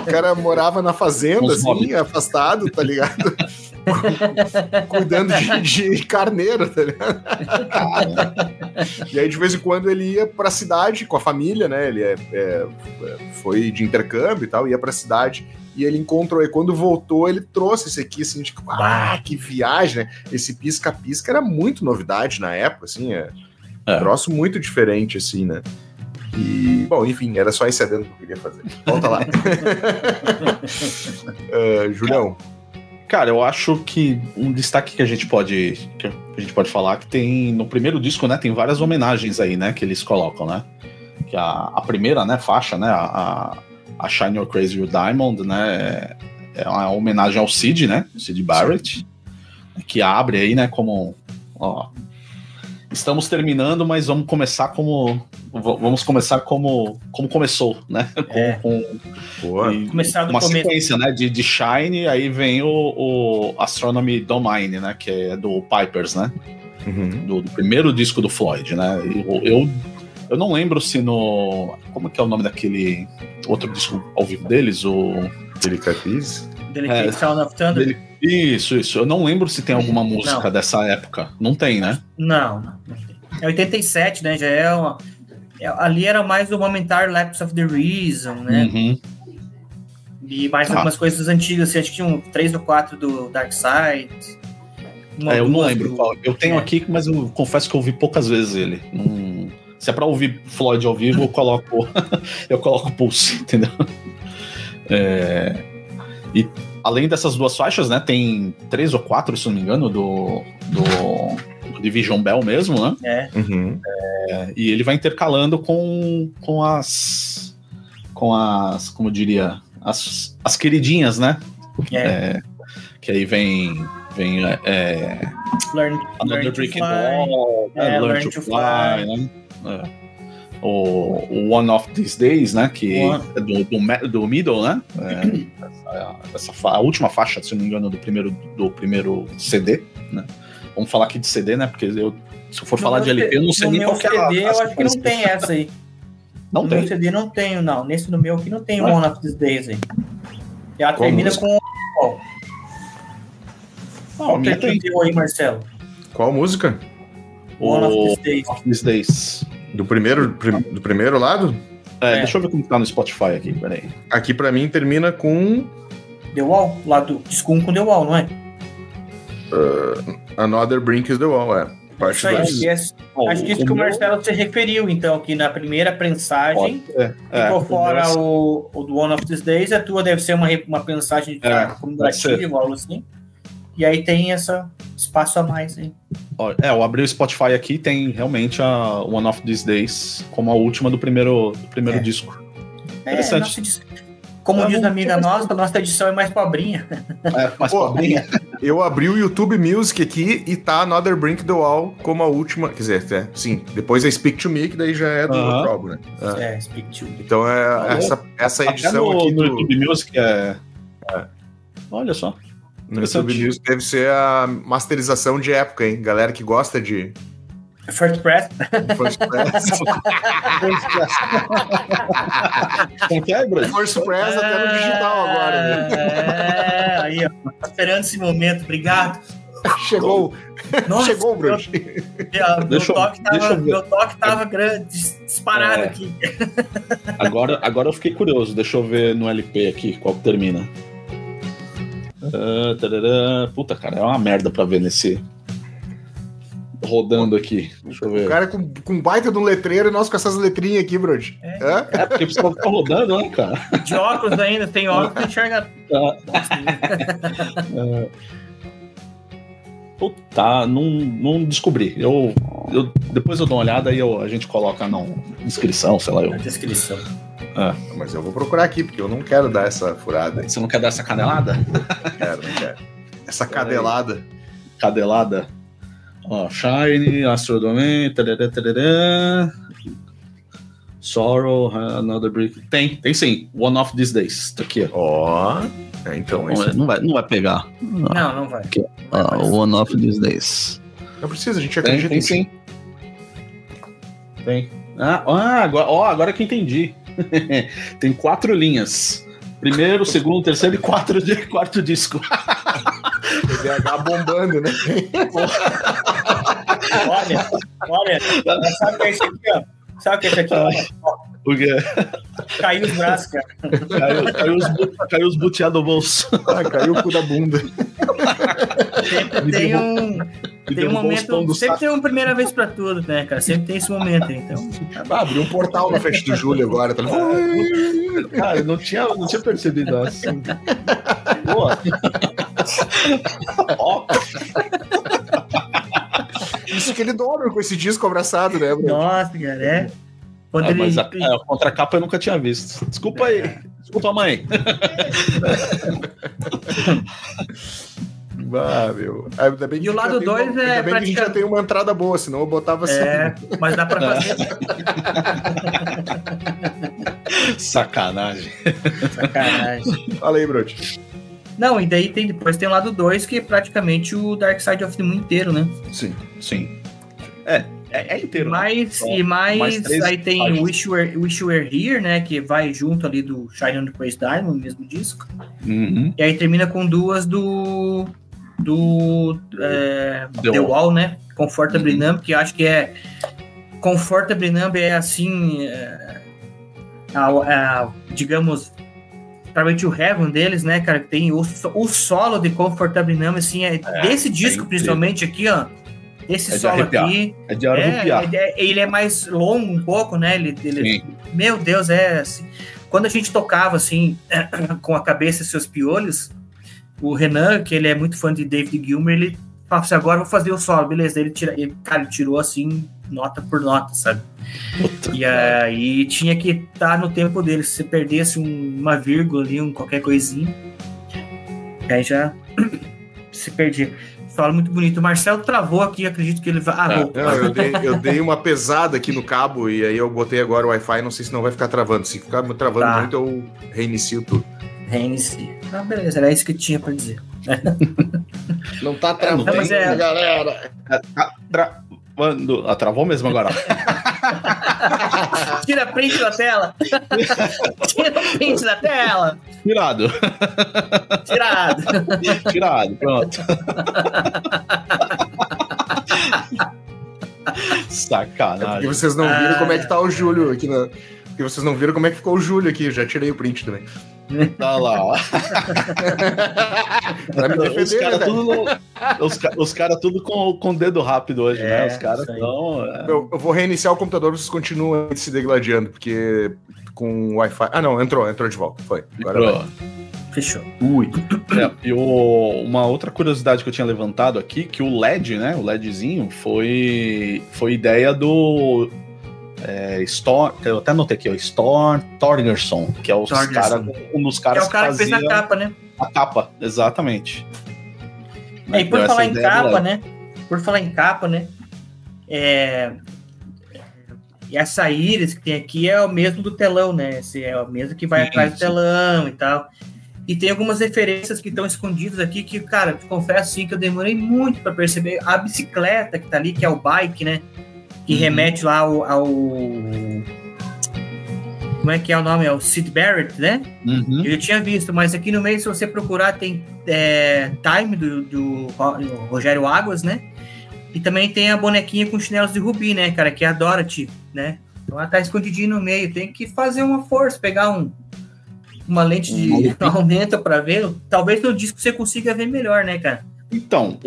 cara morava na fazenda, assim, afastado, tá ligado? Cuidando de carneiro, tá ligado? E aí de vez em quando ele ia pra cidade com a família, né? Ele foi de intercâmbio e tal, ia pra cidade e ele encontrou, e quando voltou ele trouxe esse aqui, assim, tipo, que viagem, né? Esse pisca-pisca era muito novidade na época, assim, um troço muito diferente, assim, né? E, bom, enfim, era só esse adendo que eu queria fazer. Volta lá. Julião. Cara, eu acho que um destaque que a gente pode falar que tem no primeiro disco, né? Tem várias homenagens aí, né? Que eles colocam, né? Que a primeira, né? Faixa, né? A Shine Your Crazy Your Diamond, né? É uma homenagem ao Syd, né? Syd Barrett, que abre aí, né? Como, ó, estamos terminando, mas vamos começar como começou, né? Começar do uma começo. Sequência, né? De Shine, aí vem o Astronomy Don't Mind, né? Que é do Pipers, né? Do primeiro disco do Floyd, né? Eu não lembro se no... Como que é o nome daquele outro disco ao vivo deles? O... Delicatesse? Delicate Sound of Thunder? Isso. Eu não lembro se tem alguma música dessa época. Não tem, né? Não tem. É 87, né? Já é uma... Ali era mais o Momentary Lapse of the Reason, né? E mais algumas coisas antigas, assim, acho que tinha 3 ou 4 do Dark Side. Eu não lembro qual. Eu tenho aqui, mas eu confesso que eu ouvi poucas vezes ele. Se é pra ouvir Floyd ao vivo, eu coloco Pulse, entendeu? E além dessas 2 faixas, né, tem 3 ou 4, se não me engano, do Division Bell mesmo, né? E ele vai intercalando com as, como eu diria, as queridinhas, né? Que aí vem Another Brick in the Wall, Learn to Fly, né? O One of These Days, né? Que é do Middle, né? A última faixa, se não me engano, do primeiro CD, né? Vamos falar aqui de CD, né? Porque se eu for falar de LP, eu não sei nem qual que é a CD, eu acho que não tem essa aí. Não tem? No CD não tenho, não. Nesse no meu aqui não tem One of These Days aí. E ela termina com... Qual que tem aí, Marcelo? Qual música? One of These Days. Do primeiro lado? Deixa eu ver como tá no Spotify aqui, peraí. Aqui pra mim termina com... The Wall? Lá do disco 1 com The Wall, não é? Another Brink is the Wall, parte 2. Acho que isso que o Marcelo se referiu, então, que na primeira prensagem ficou fora o do One of These Days, a tua deve ser uma prensagem comemorativa, algo assim. E aí tem esse espaço a mais aí. Eu abri o Spotify aqui, tem realmente a One of These Days como a última do primeiro disco. Interessante. Como diz a amiga nossa edição é mais pobrinha. Mais pobrinha. Eu abri o YouTube Music aqui e tá Another Brink the Wall como a última. Quer dizer, sim, depois é Speak to Me, que daí já é do outro álbum, né? Speak to Me. Então essa edição no, aqui no YouTube Music Olha só. No YouTube Music deve ser a masterização de época, hein? Galera que gosta de... First Press. First Press. First Press até no digital agora. Né? Aí, ó. Tá esperando esse momento. Obrigado. Chegou. Nossa, chegou, Bruno. Meu toque tava grande, disparado aqui. Agora eu fiquei curioso. Deixa eu ver no LP aqui qual que termina. Puta, cara, é uma merda pra ver nesse... rodando aqui. Deixa eu ver. O cara com baita de um letreiro e nós com essas letrinhas aqui, Brody. Porque precisa ficar rodando, né, cara? De óculos ainda, tem óculos que enxerga. Puta, não descobri. Depois eu dou uma olhada e a gente coloca na descrição, sei lá. Na descrição. Mas eu vou procurar aqui, porque eu não quero dar essa furada. Você não quer dar essa canelada? Não quero. Essa cadelada. Cadelada. Shine, Astro Domain, Sorrow, Another Brick. Tem sim. One of These Days. Tá aqui, então não vai pegar. Não vai. Aqui, One of These Days. Não precisa, a gente acredita. Tem sim. Tem. Agora que eu entendi. Tem 4 linhas. Primeiro, segundo, terceiro e quarto disco. PDH bombando, né? Olha, sabe o que é isso aqui, ó? Sabe o que é isso aqui, ó? O quê? Caiu os braços, cara. Caiu os butiá do bolso. Caiu o cu da bunda. Sempre tem um momento. Sempre tem uma primeira vez pra tudo, né, cara? Sempre tem esse momento, então. Abriu um portal na festa do Júlio agora, tá ligado? Cara, eu não tinha percebido assim. Boa. Isso que ele dobra com esse disco abraçado, né, Bruno? Nossa, cara, mas a contracapa eu nunca tinha visto. Desculpa aí. Desculpa, mãe. Meu. Ainda bem que e o lado 2 ainda bem que a gente já tem uma entrada boa, senão eu botava assim. Mas dá pra fazer. Sacanagem. Fala aí, Brody. Não, e daí depois tem o lado 2, que é praticamente o Dark Side of the Moon inteiro, né? Sim. É inteiro. Mais aí tem Wish You Were Here, né? Que vai junto ali do Shine on the Praise Diamond, no mesmo disco. Uhum. E aí termina com 2 do The Wall, né? Comfortably Numb, que eu acho que é... Comfortably Numb é assim... digamos... principalmente o Heaven deles, né, cara, que tem o solo de Comfortably Numb, assim, desse disco, principalmente aqui, ó, esse solo aqui, é de arrepiar. Ele é mais longo um pouco, né, ele meu Deus, assim, quando a gente tocava, assim, com a cabeça e seus piolhos, o Renan, que ele é muito fã de David Gilmour, ele falava assim, agora eu vou fazer o solo, beleza, ele tirou, assim, nota por nota, sabe? Puta, e aí tinha que estar no tempo dele. Se você perdesse uma vírgula ali, qualquer coisinha, aí já se perdia. Solo muito bonito. O Marcelo travou aqui, acredito que ele vai. Eu dei uma pesada aqui no cabo e aí eu botei agora o Wi-Fi, não sei se não vai ficar travando. Se ficar travando muito, eu reinicio tudo. Reinicia. Beleza, era isso que tinha pra dizer. Não tá travando, galera. Travou mesmo agora. Tira print da tela. Tira print da tela. Tirado, pronto. Sacanagem. Porque vocês não viram como é que tá o Júlio aqui na... Porque vocês não viram como é que ficou o Júlio aqui. Eu já tirei o print também. Tá lá, ó. Pra me defender, os caras tudo com o dedo rápido hoje, né? Os caras estão... Eu vou reiniciar o computador, vocês continuam se degladiando, porque com o Wi-Fi... Ah, não, entrou de volta. Foi. Agora fechou. Ui. E uma outra curiosidade que eu tinha levantado aqui, que o LED, né? O LEDzinho foi ideia do... eu até anotei aqui, Storm Thorgerson, que é um dos caras que fez a capa, né? A capa, exatamente. E por falar em capa, né? E essa íris que tem aqui é o mesmo do telão, né? É o mesmo que vai atrás do telão e tal. E tem algumas referências que estão escondidas aqui que, cara, te confesso assim que eu demorei muito para perceber. A bicicleta que tá ali, que é o bike, né? Que remete lá ao como é que é o nome? É o Syd Barrett, né? Eu já tinha visto, mas aqui no meio, se você procurar, tem Time do Rogério Águas, né? E também tem a bonequinha com chinelos de rubi, né, cara? Que é a Dorothy, né? Então ela tá escondidinha no meio. Tem que fazer uma força, pegar uma lente de aumento para ver. Talvez no disco você consiga ver melhor, né, cara? Então,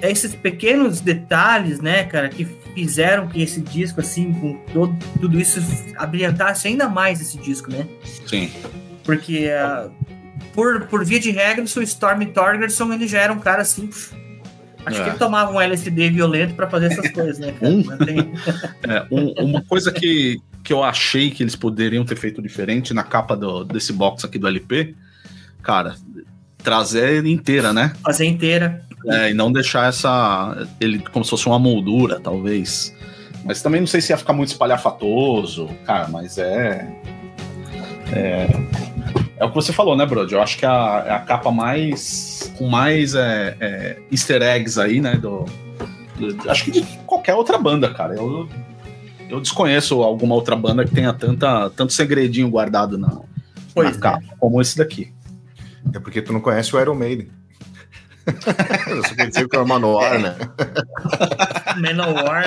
esses pequenos detalhes, né, cara, que fizeram que esse disco, assim, com tudo isso, abrilhantasse ainda mais esse disco, né? Sim. Porque, por via de regra, o Storm Thorgerson, ele já era um cara, assim, acho que ele tomava um LSD violento pra fazer essas coisas, né, cara? Uma coisa que eu achei que eles poderiam ter feito diferente na capa desse box aqui do LP, cara, trazer inteira, né? Fazer inteira. E não deixar ele como se fosse uma moldura, talvez. Mas também não sei se ia ficar muito espalhafatoso, cara, mas é o que você falou, né, Brody? Eu acho que é a capa com mais easter eggs aí, né, acho que de qualquer outra banda, cara. Eu desconheço alguma outra banda que tenha tanto segredinho guardado na capa, como esse daqui. É porque tu não conhece o Iron Maiden. Eu só conheci o Manowar, né? Manowar.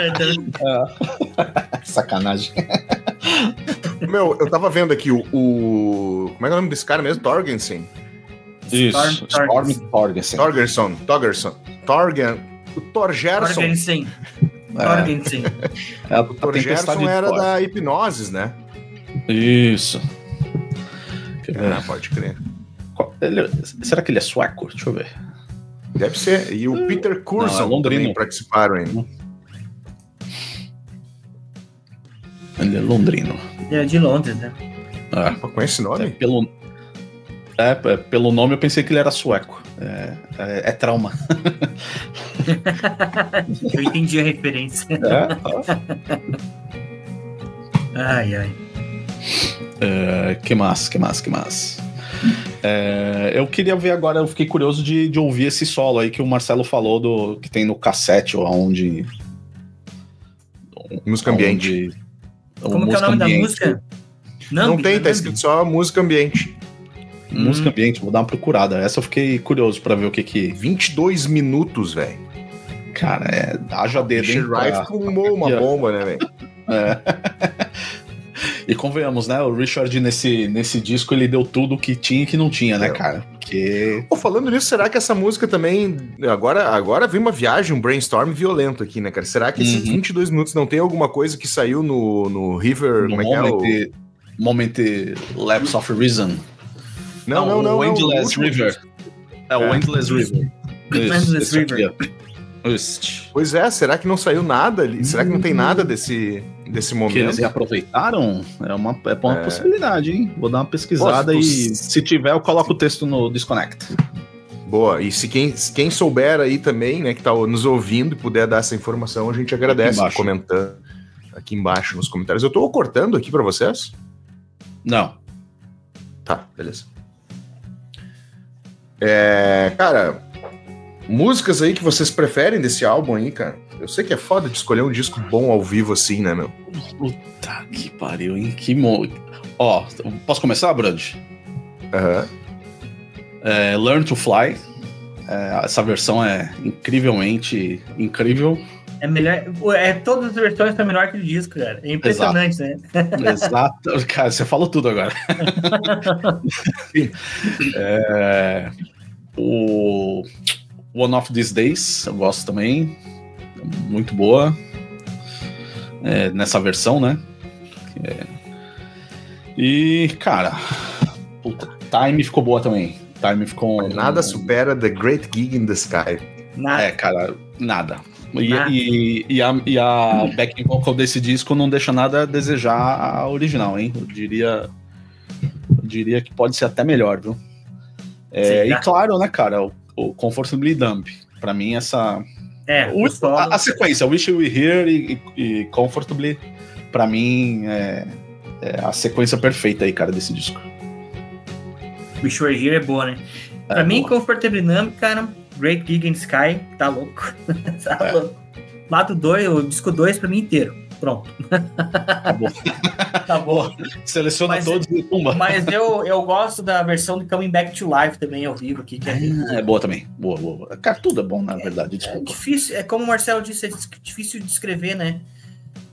Sacanagem. Meu, eu tava vendo aqui o... Como é que é o nome desse cara mesmo? Torgerson. Isso, Storm Thorgerson. O Thorgerson. O Thorgerson era da Hipnosis, né? Isso. Pode crer. Será que ele é sueco? Deixa eu ver. Deve ser. E o Peter Curzon também participaram ainda. Ele é londrino. Ele é de Londres, né? Com esse nome? Pelo nome eu pensei que ele era sueco. É trauma. Eu entendi a referência. Ai. Que mais? Eu queria ver agora, eu fiquei curioso de ouvir esse solo aí que o Marcelo falou que tem no cassete, ou aonde... Música ambiente. Como que é o nome da música? Não tem, tá escrito só música ambiente. Música ambiente, vou dar uma procurada. Essa eu fiquei curioso pra ver o que... 22 minutos, velho. Cara, haja dedo, hein? Rife fumou uma bomba, né, velho? E convenhamos, né? O Richard nesse disco ele deu tudo o que tinha e que não tinha, né, cara? Porque... Pô, falando nisso, será que essa música também... Agora vem uma viagem, um brainstorm violento aqui, né, cara? Será que esses 22 minutos não tem alguma coisa que saiu no River... No Moment Lapse of Reason. Não. O Endless River. O Endless River. Endless River. Pois é, será que não saiu nada ali? Será que não tem nada desse momento? Que eles reaproveitaram? É uma possibilidade, hein? Vou dar uma pesquisada e se tiver eu coloco o texto no Disconnect. Boa, e se quem souber aí também, né, que tá nos ouvindo e puder dar essa informação, a gente agradece comentando aqui embaixo nos comentários. Eu tô cortando aqui pra vocês? Não. Tá, beleza. Cara, músicas aí que vocês preferem desse álbum aí, cara? Eu sei que é foda de escolher um disco bom ao vivo assim, né, meu? Puta que pariu, hein? Ó, posso começar, Brand? Learn to Fly. Essa versão é incrivelmente incrível. É melhor. Todas as versões são melhor que o disco, cara. É impressionante, né? Exato. Cara, você falou tudo agora. O One of These Days, eu gosto também. Muito boa. Nessa versão, né? E, cara, puta, Time ficou boa também. Time ficou... Nada supera The Great Gig in the Sky. Nada. Cara, nada. E a backing vocal desse disco não deixa nada a desejar a original, hein? Eu diria que pode ser até melhor, viu? E claro, né, cara, o Comfortably Dumb. Pra mim, essa... a sequência, Wish You Were Here e Comfortably, pra mim, é a sequência perfeita aí, cara, desse disco. Wish You Were Here é boa, né? Pra mim, Comfortably Numb, cara, Great Gig in the Sky, tá louco. Tá louco. Lado 2, o disco 2 pra mim inteiro. Pronto. Tá bom. Tá bom. Seleciona todos e pumba. Mas eu gosto da versão de Coming Back to Life também ao vivo aqui. Que é boa também. Boa. Cara, tudo é bom, na verdade. É difícil, como o Marcelo disse, é difícil de escrever, né?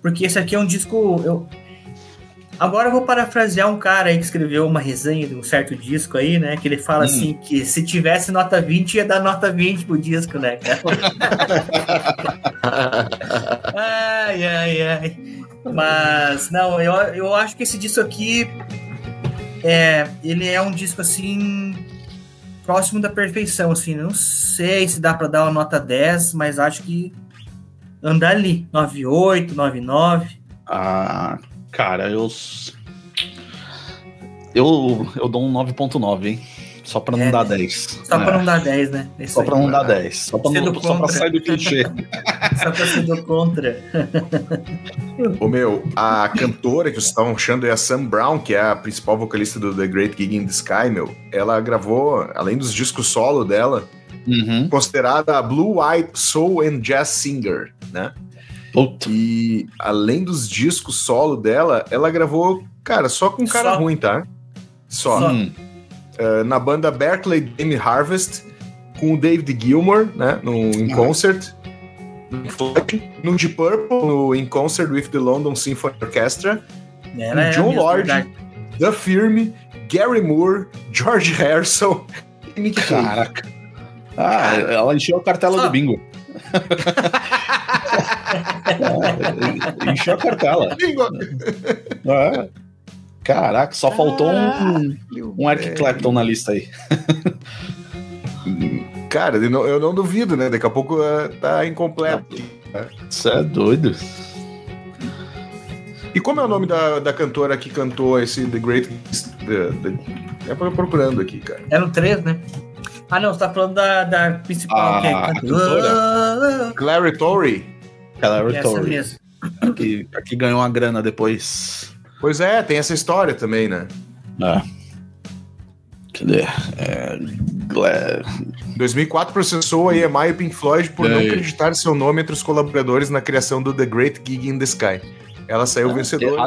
Porque esse aqui é um disco... Agora eu vou parafrasear um cara aí que escreveu uma resenha de um certo disco aí, né? Que ele fala assim, que se tivesse nota 20, ia dar nota 20 pro disco, né, cara? Ai. Mas, não, eu acho que esse disco aqui, ele é um disco, assim, próximo da perfeição, assim. Não sei se dá pra dar uma nota 10, mas acho que anda ali, 9,8, 9,9. Cara, eu dou um 9.9, hein? Só pra não dar 10. Só pra não dar 10, né? Só pra não dar 10. Só pra sair do clichê. Só pra ser do contra. A cantora que vocês estavam achando é a Sam Brown, que é a principal vocalista do The Great Gig in the Sky, Ela gravou, além dos discos solo dela, considerada a Blue-Eyed Soul and Jazz Singer, né? E além dos discos solo dela, ela gravou, cara, só com cara ruim, tá? Só. Na banda Berkeley Game Harvest, com o David Gilmour, né? In Concert. No Deep Purple, In Concert with the London Symphony Orchestra. John Lord, The Firm, Gary Moore, George Harrison e Nick Cave. Caraca. Ela encheu a cartela do bingo. Encheu a cartela. Caraca, só faltou um Eric Clapton na lista aí. Cara, eu não duvido, né? Daqui a pouco tá incompleto. Você é doido. E como é o nome da cantora que cantou esse The Great... procurando aqui, cara. É no 3, né? Não, você tá falando da principal. A cantora? Clary Torrey. Essa mesmo. Aqui ganhou uma grana depois. Pois tem essa história também, né? Cadê? 2004 processou a EMI e Pink Floyd por não acreditar seu nome entre os colaboradores na criação do The Great Gig in the Sky. Ela saiu vencedora.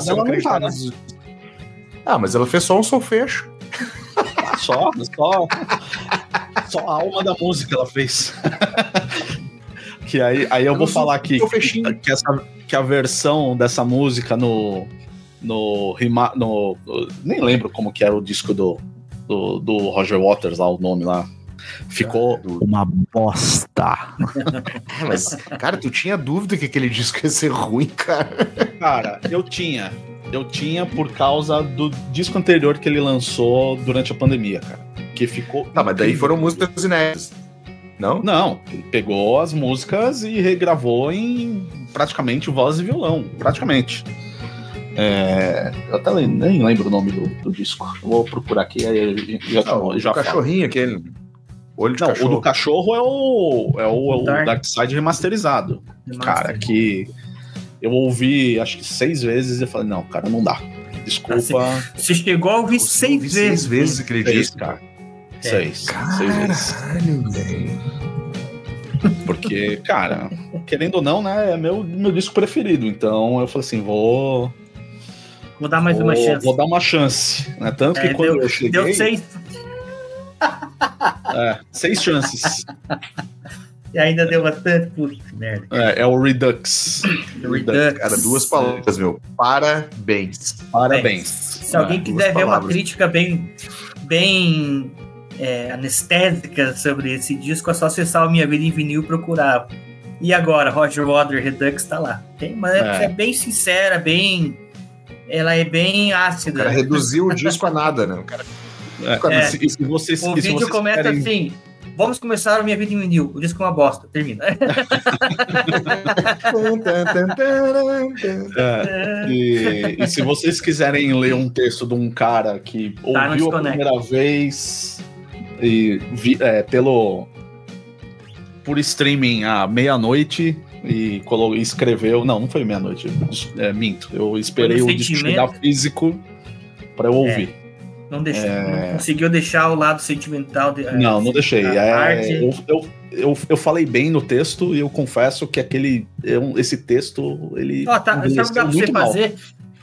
Mas ela fez só um solfejo. Só a alma da música ela fez. Que aí eu vou falar aqui que a versão dessa música no nem lembro como que era o disco do Roger Waters lá, o nome lá. Ficou uma bosta. Mas, cara, tu tinha dúvida que aquele disco ia ser ruim, cara? Cara, eu tinha por causa do disco anterior que ele lançou durante a pandemia, cara. Que ficou. Tá, mas daí foram músicas inéditas. Não? Não, ele pegou as músicas e regravou em praticamente voz e violão. Praticamente. Eu até nem lembro o nome do disco. Eu vou procurar aqui, aí já o cachorrinho aquele. Olho de cachorro. O do cachorro é o Dark Side remasterizado. Cara, que eu ouvi acho que 6 vezes e falei, não, cara, não dá. Desculpa. Você chegou a ouvir 6 vezes. 6 vezes aquele disco, cara. 6 vezes. Caralho, velho. Porque, cara, querendo ou não, né, é meu disco preferido. Então eu falei assim, vou dar mais uma chance. Vou dar uma chance. Né? Tanto que quando eu cheguei... Deu 6. 6 chances. E ainda deu bastante, puta merda. É o Redux. Cara, 2 palavras, meu. Parabéns. Se alguém quiser ver uma crítica bem anestésica sobre esse disco, é só acessar o Minha Vida em Vinil e procurar. E agora, Roger Waters Redux tá lá. Mas é bem sincera, ela é bem ácida. O cara reduziu o disco a nada, né? O cara... O vídeo começa assim: vamos começar a Minha Vida em Vinil. O disco é uma bosta, termina. E se vocês quiserem ler um texto de um cara que ouviu a primeira vez e por streaming à meia-noite e escreveu. Não foi meia-noite, minto. Eu esperei o disco chegar físico para eu ouvir. Não deixou, não conseguiu deixar o lado sentimental. Não deixei. Eu falei bem no texto e eu confesso que esse texto, ele sabe o que dá pra você fazer?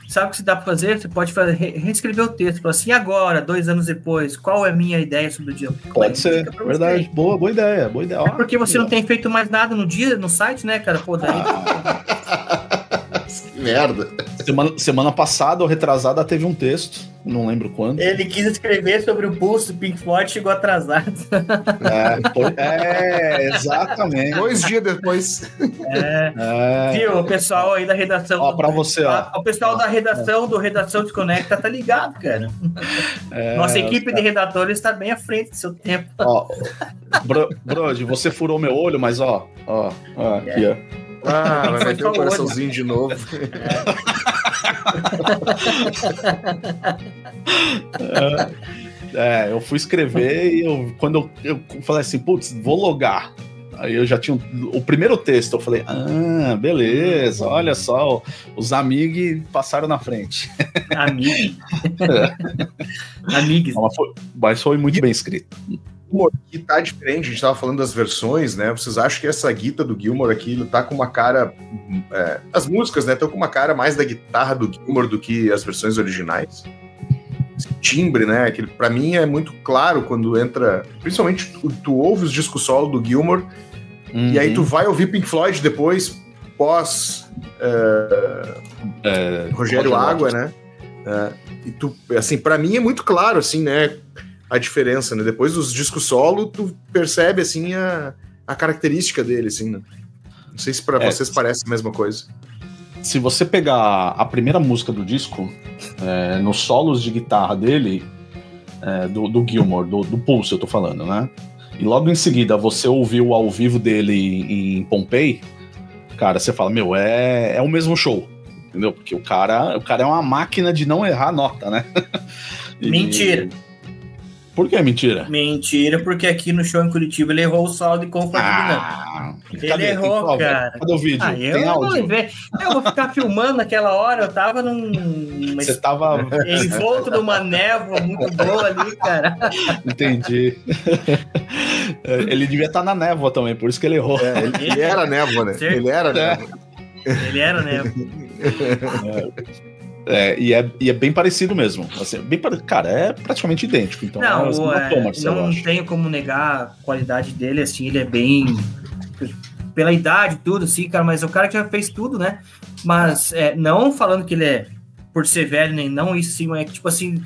Sabe o que dá pra fazer? Você pode reescrever o texto. Falar assim, agora, 2 anos depois, qual é a minha ideia sobre o dia? Pode ser, verdade. Boa ideia. É porque você não tem feito mais nada no site, né, cara? Pô, daí... Que merda. Semana passada ou retrasada teve um texto, não lembro quando. Ele quis escrever sobre o pulso do Pink Floyd, chegou atrasado. Exatamente. 2 dias depois. Viu, o pessoal aí da redação. Ó, pra você, ó. O pessoal da redação do Redação Desconecta tá ligado, cara. Nossa equipe de redatores está bem à frente do seu tempo. Ó, Brody, você furou meu olho, mas ó, aqui, ó. Vai ter um coraçãozinho de novo. Eu fui escrever e quando eu falei assim, putz, vou logar. Aí eu já tinha o primeiro texto, eu falei, beleza, olha só, os amigos passaram na frente. Amigos. Mas foi muito bem escrito. Que tá diferente, a gente tava falando das versões, né? Vocês acham que essa guitarra do Gilmour aqui, ele tá com uma cara... as músicas, né, estão com uma cara mais da guitarra do Gilmour do que as versões originais? Esse timbre, né? Que pra mim é muito claro quando entra... Principalmente, tu ouve os discos solo do Gilmour, e aí tu vai ouvir Pink Floyd depois, pós... Rogério Água, né? E tu, assim, pra mim é muito claro, assim, né? A diferença, né? Depois dos discos solo, tu percebe, assim, a característica dele, assim, né? Não sei se pra vocês parece a mesma coisa. Se você pegar a primeira música do disco, nos solos de guitarra dele, do Gilmour, do Pulse, eu tô falando, né? E logo em seguida, você ouviu o ao vivo dele em Pompeii, cara, você fala, meu, é o mesmo show, entendeu? Porque o cara é uma máquina de não errar nota, né? Mentira. Por que mentira? Mentira, porque aqui no show em Curitiba ele errou o solo de conforto. Ele errou, cara. Cadê o vídeo? Tem áudio? Eu vou ficar filmando naquela hora, eu tava Você tava... envolto numa névoa muito boa ali, cara. Entendi. Ele devia estar na névoa também, por isso que ele errou. Ele era névoa, né? Ele era névoa. Ele era névoa. E é bem parecido mesmo. Assim, cara, é praticamente idêntico. Então, não tenho como negar a qualidade dele, assim, ele é bem... Pela idade, tudo, assim, cara, mas o cara que já fez tudo, né? Mas não falando que ele é por ser velho, nem não, isso sim, é que, tipo assim,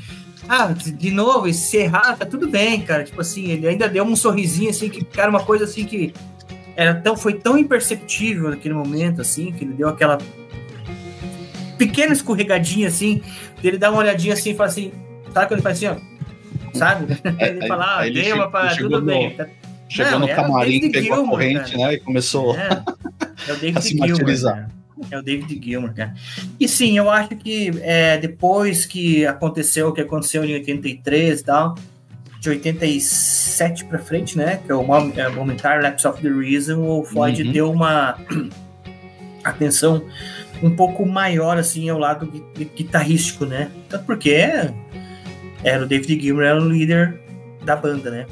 de novo, se errar, tá tudo bem, cara, tipo assim, ele ainda deu um sorrisinho, assim, que, cara, uma coisa assim que foi tão imperceptível naquele momento, assim, que ele deu aquela pequena escorregadinha, assim, dele dar uma olhadinha assim e falar assim, sabe quando ele faz assim, ó, sabe? Ele fala, tudo bem. Chegou no camarim, pegou a corrente, cara, né, e começou é o David a se materializar. É o David Gilmour, cara. E sim, eu acho que depois que aconteceu o que aconteceu em 83 e tal, de 87 pra frente, né, que é o Momentary Lapse of the Reason, o Floyd deu uma atenção um pouco maior, assim, ao lado guitarrístico, né? Tanto porque era o David Gilmour, era o líder da banda, né?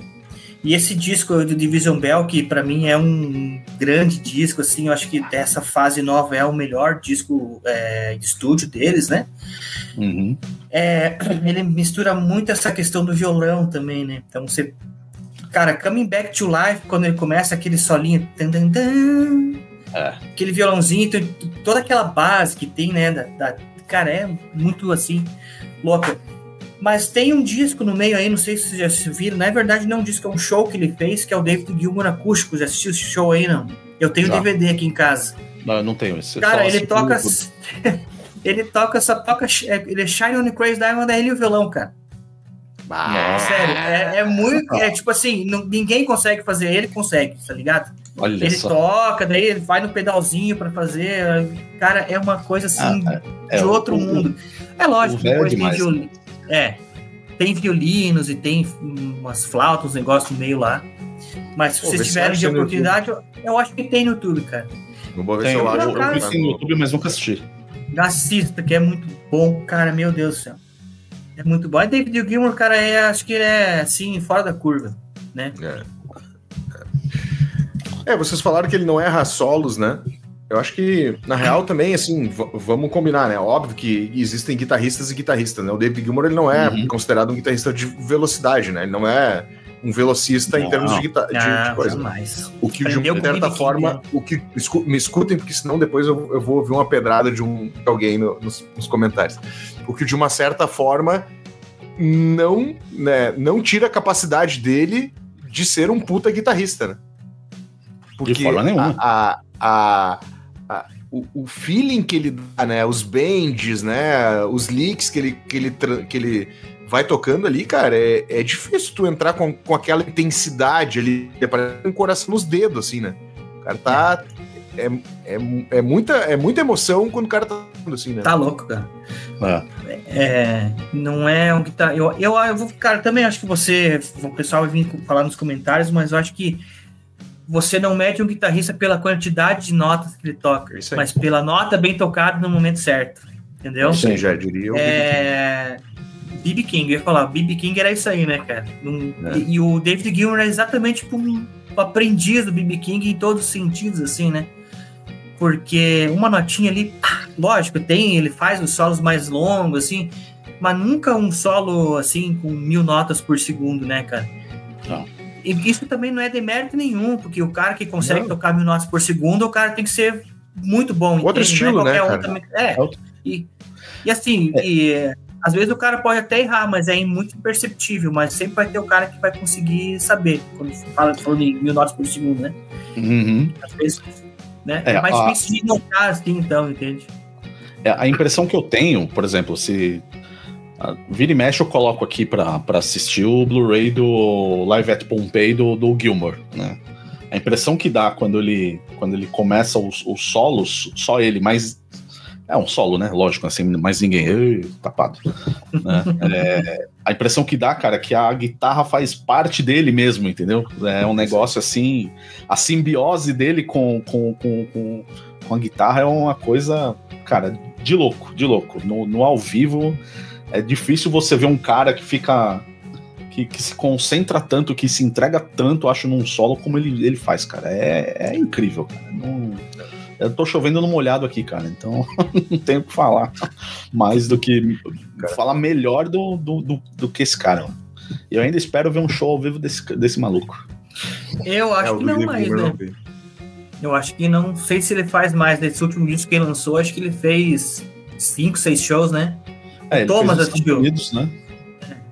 E esse disco do Division Bell, que pra mim é um grande disco, assim, eu acho que dessa fase nova é o melhor disco de estúdio deles, né? Ele mistura muito essa questão do violão também, né? Então você... Cara, Coming Back to Life, quando ele começa aquele solinho... Aquele violãozinho, toda aquela base que tem, né? Cara, é muito, assim, louca. Mas tem um disco no meio aí, não sei se vocês já viram, na verdade não é um disco, é um show que ele fez, que é o David Gilmour acústico. Já assistiu esse show aí, não? Eu tenho DVD aqui em casa. Não, eu não tenho esse. Cara, ele toca... ele é Shine on the Crazy Diamond, é ele e o violão, cara. Sério, é muito... tipo assim, ninguém consegue fazer, ele consegue, tá ligado? Olha ele só. Toca, daí ele vai no pedalzinho pra fazer. Cara, é uma coisa assim de outro mundo. É lógico, depois tem violino. Tem violinos e tem umas flautas, uns negócios no meio lá. Mas se vocês tiverem de oportunidade, eu acho que tem no YouTube, cara. Vou ver se eu acho. Eu vi sim no YouTube, mas nunca assisti. Assista, que é muito bom, cara, meu Deus do céu. É muito bom. E David Gilmour, cara, acho que ele é assim, fora da curva, né? Vocês falaram que ele não erra solos, né? Eu acho que, na real, também, assim, vamos combinar, né? Óbvio que existem guitarristas e guitarristas, né? O David Gilmour, ele não é considerado um guitarrista de velocidade, né? Ele não é um velocista em termos de coisa. Jamais. O que, de uma certa forma, me escutem, porque senão depois eu vou ouvir uma pedrada de alguém nos comentários. O que, de uma certa forma, não tira a capacidade dele de ser um puta guitarrista, né? Porque de forma nenhuma. O feeling que ele dá, né? Os bends, né? Os licks que ele vai tocando ali, cara, é difícil tu entrar com aquela intensidade ali, parece um coração nos dedos, assim, né? O cara tá... É muita emoção quando o cara tá assim, né? Tá louco, cara. Não é um guitarra... Eu vou, cara, também acho que o pessoal vai vir falar nos comentários, mas eu acho que você não mede um guitarrista pela quantidade de notas que ele toca, mas pela nota bem tocada no momento cerro, entendeu? Sim, já diria. B.B. King, eu ia falar, B.B. King era isso aí, né, cara? E o David Gilmour é exatamente tipo um aprendiz do B.B. King em todos os sentidos, assim, né? Porque uma notinha ali, lógico, ele faz os solos mais longos, assim, mas nunca um solo, assim, com 1000 notas por segundo, né, cara? Não. E isso também não é demérito nenhum, porque o cara que consegue tocar 1000 notas por segundo, o cara tem que ser muito bom. Outro estilo, né, cara? Também. E assim, às vezes o cara pode até errar, mas é muito imperceptível, mas sempre vai ter o cara que vai conseguir saber, quando falando em 1000 notas por segundo, né? Às vezes, né? É mais difícil de notar assim, então, entende? A impressão que eu tenho, por exemplo, se... vira e mexe eu coloco aqui pra assistir o Blu-ray do Live at Pompeii do Gilmour, né? A impressão que dá quando ele começa os solos, só ele, mas é um solo, né? Lógico, assim, mais ninguém, tapado. Né? A impressão que dá, cara, é que a guitarra faz parte dele mesmo, entendeu? É um negócio assim, a simbiose dele com a guitarra é uma coisa, cara, de louco. No ao vivo é difícil você ver um cara que fica... Que se concentra tanto, que se entrega tanto, acho, num solo como ele faz, cara. É incrível, cara. Eu tô chovendo no molhado aqui, cara, então não tenho o que falar mais do que... falar melhor do que esse cara. Eu ainda espero ver um show ao vivo desse maluco. Eu acho que não mais, né? Eu acho que não sei se ele faz mais. Nesse último disco que ele lançou, acho que ele fez 5, 6 shows, né? O Thomas assistiu. Unidos, né?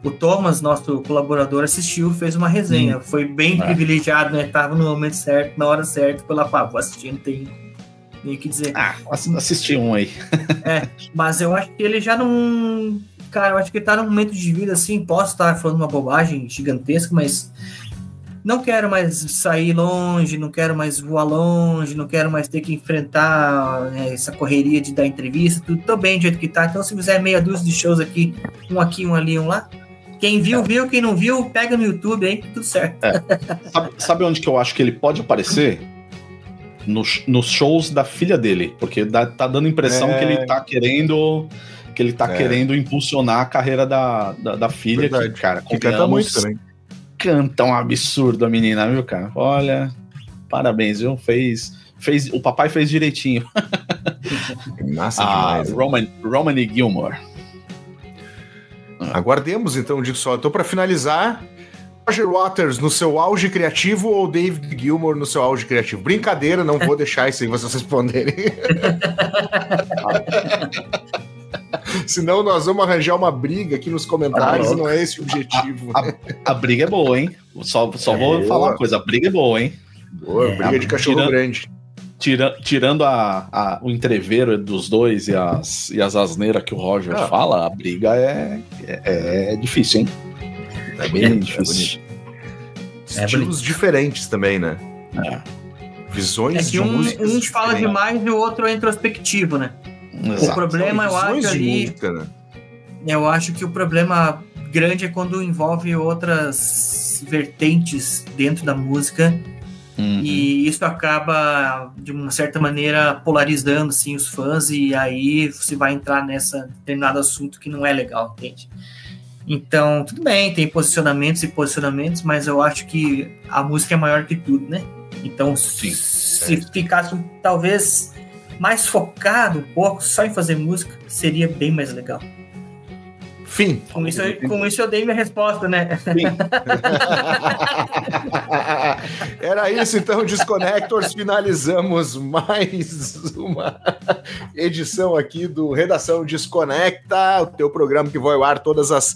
O Thomas, nosso colaborador, assistiu, fez uma resenha. Foi bem privilegiado, né? Tava no momento certo, na hora certa, pela vou assistir, não tem nem o que dizer. Assisti um aí. Mas eu acho que ele já não... Cara, eu acho que ele tá num momento de vida, assim, posso estar falando uma bobagem gigantesca, mas não quero mais sair longe, não quero mais voar longe, não quero mais ter que enfrentar essa correria de dar entrevista, tudo tô bem do jeito que tá. Então, se fizer meia dúzia de shows aqui, um ali, um lá, quem viu, viu, quem não viu, pega no YouTube aí, tudo certo. Sabe onde que eu acho que ele pode aparecer? Nos shows da filha dele, porque tá dando a impressão que ele tá querendo... querendo impulsionar a carreira da filha. Verdade. Que, cara, que canta muito também. Canta um absurdo a menina, viu, cara? Olha, parabéns, viu? O papai fez direitinho. Massa demais. Romany Gilmore. Aguardemos, então, digo só. Então, para finalizar, Roger Waters no seu auge criativo ou David Gilmour no seu auge criativo? Brincadeira, não vou deixar isso aí vocês responderem. Senão nós vamos arranjar uma briga aqui nos comentários e não é esse o objetivo. A briga é boa, hein? Só vou falar uma coisa, a briga é boa, hein? Boa, briga de cachorro grande. Tirando o entreveiro dos dois e as asneiras que o Roger fala, a briga é difícil, hein? É bem difícil. Estilos diferentes também, né? Visões de música. Um fala demais e o outro é introspectivo, né? Exato. O problema, eu acho ali... Música, né? Eu acho que o problema grande é quando envolve outras vertentes dentro da música. E isso acaba, de uma certa maneira, polarizando assim, os fãs, e aí você vai entrar nessa determinado assunto que não é legal, entende? Então, tudo bem, tem posicionamentos e posicionamentos, mas eu acho que a música é maior que tudo, né? Então, se ficasse talvez mais focado um pouco só em fazer música, seria bem mais legal. Fim. Com isso eu dei minha resposta, né? Era isso, então, Disconnectors. Finalizamos mais uma edição aqui do Redação Desconecta, o teu programa que vai ao ar todas as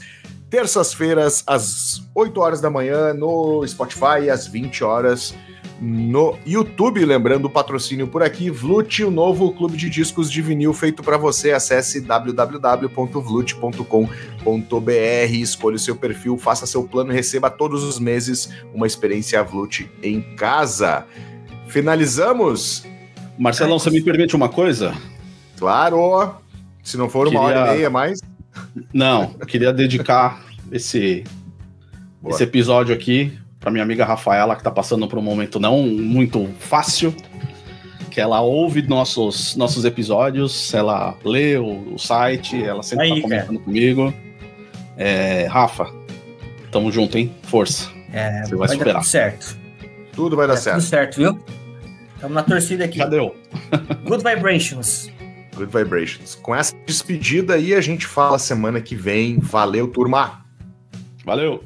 terças-feiras, às 8 horas da manhã, no Spotify, e às 20 horas no YouTube. Lembrando o patrocínio por aqui, Vlut, o novo clube de discos de vinil feito para você. Acesse www.vlut.com.br, escolha o seu perfil, faça seu plano e receba todos os meses uma experiência Vlut em casa. Finalizamos? Marcelão, você me permite uma coisa? Claro, se não for uma hora e meia mais. Não, eu queria dedicar esse episódio aqui para minha amiga Rafaela, que está passando por um momento não muito fácil, que ela ouve nossos episódios, ela lê o site, ela sempre está comentando comigo. Rafa, tamo junto, hein? Força. Você vai superar. Dar tudo certo. Tudo vai dar certo. Tudo certo, viu? Estamos na torcida aqui. Cadê? Good Vibrations. Good Vibrations. Com essa despedida aí, a gente fala semana que vem. Valeu, turma. Valeu.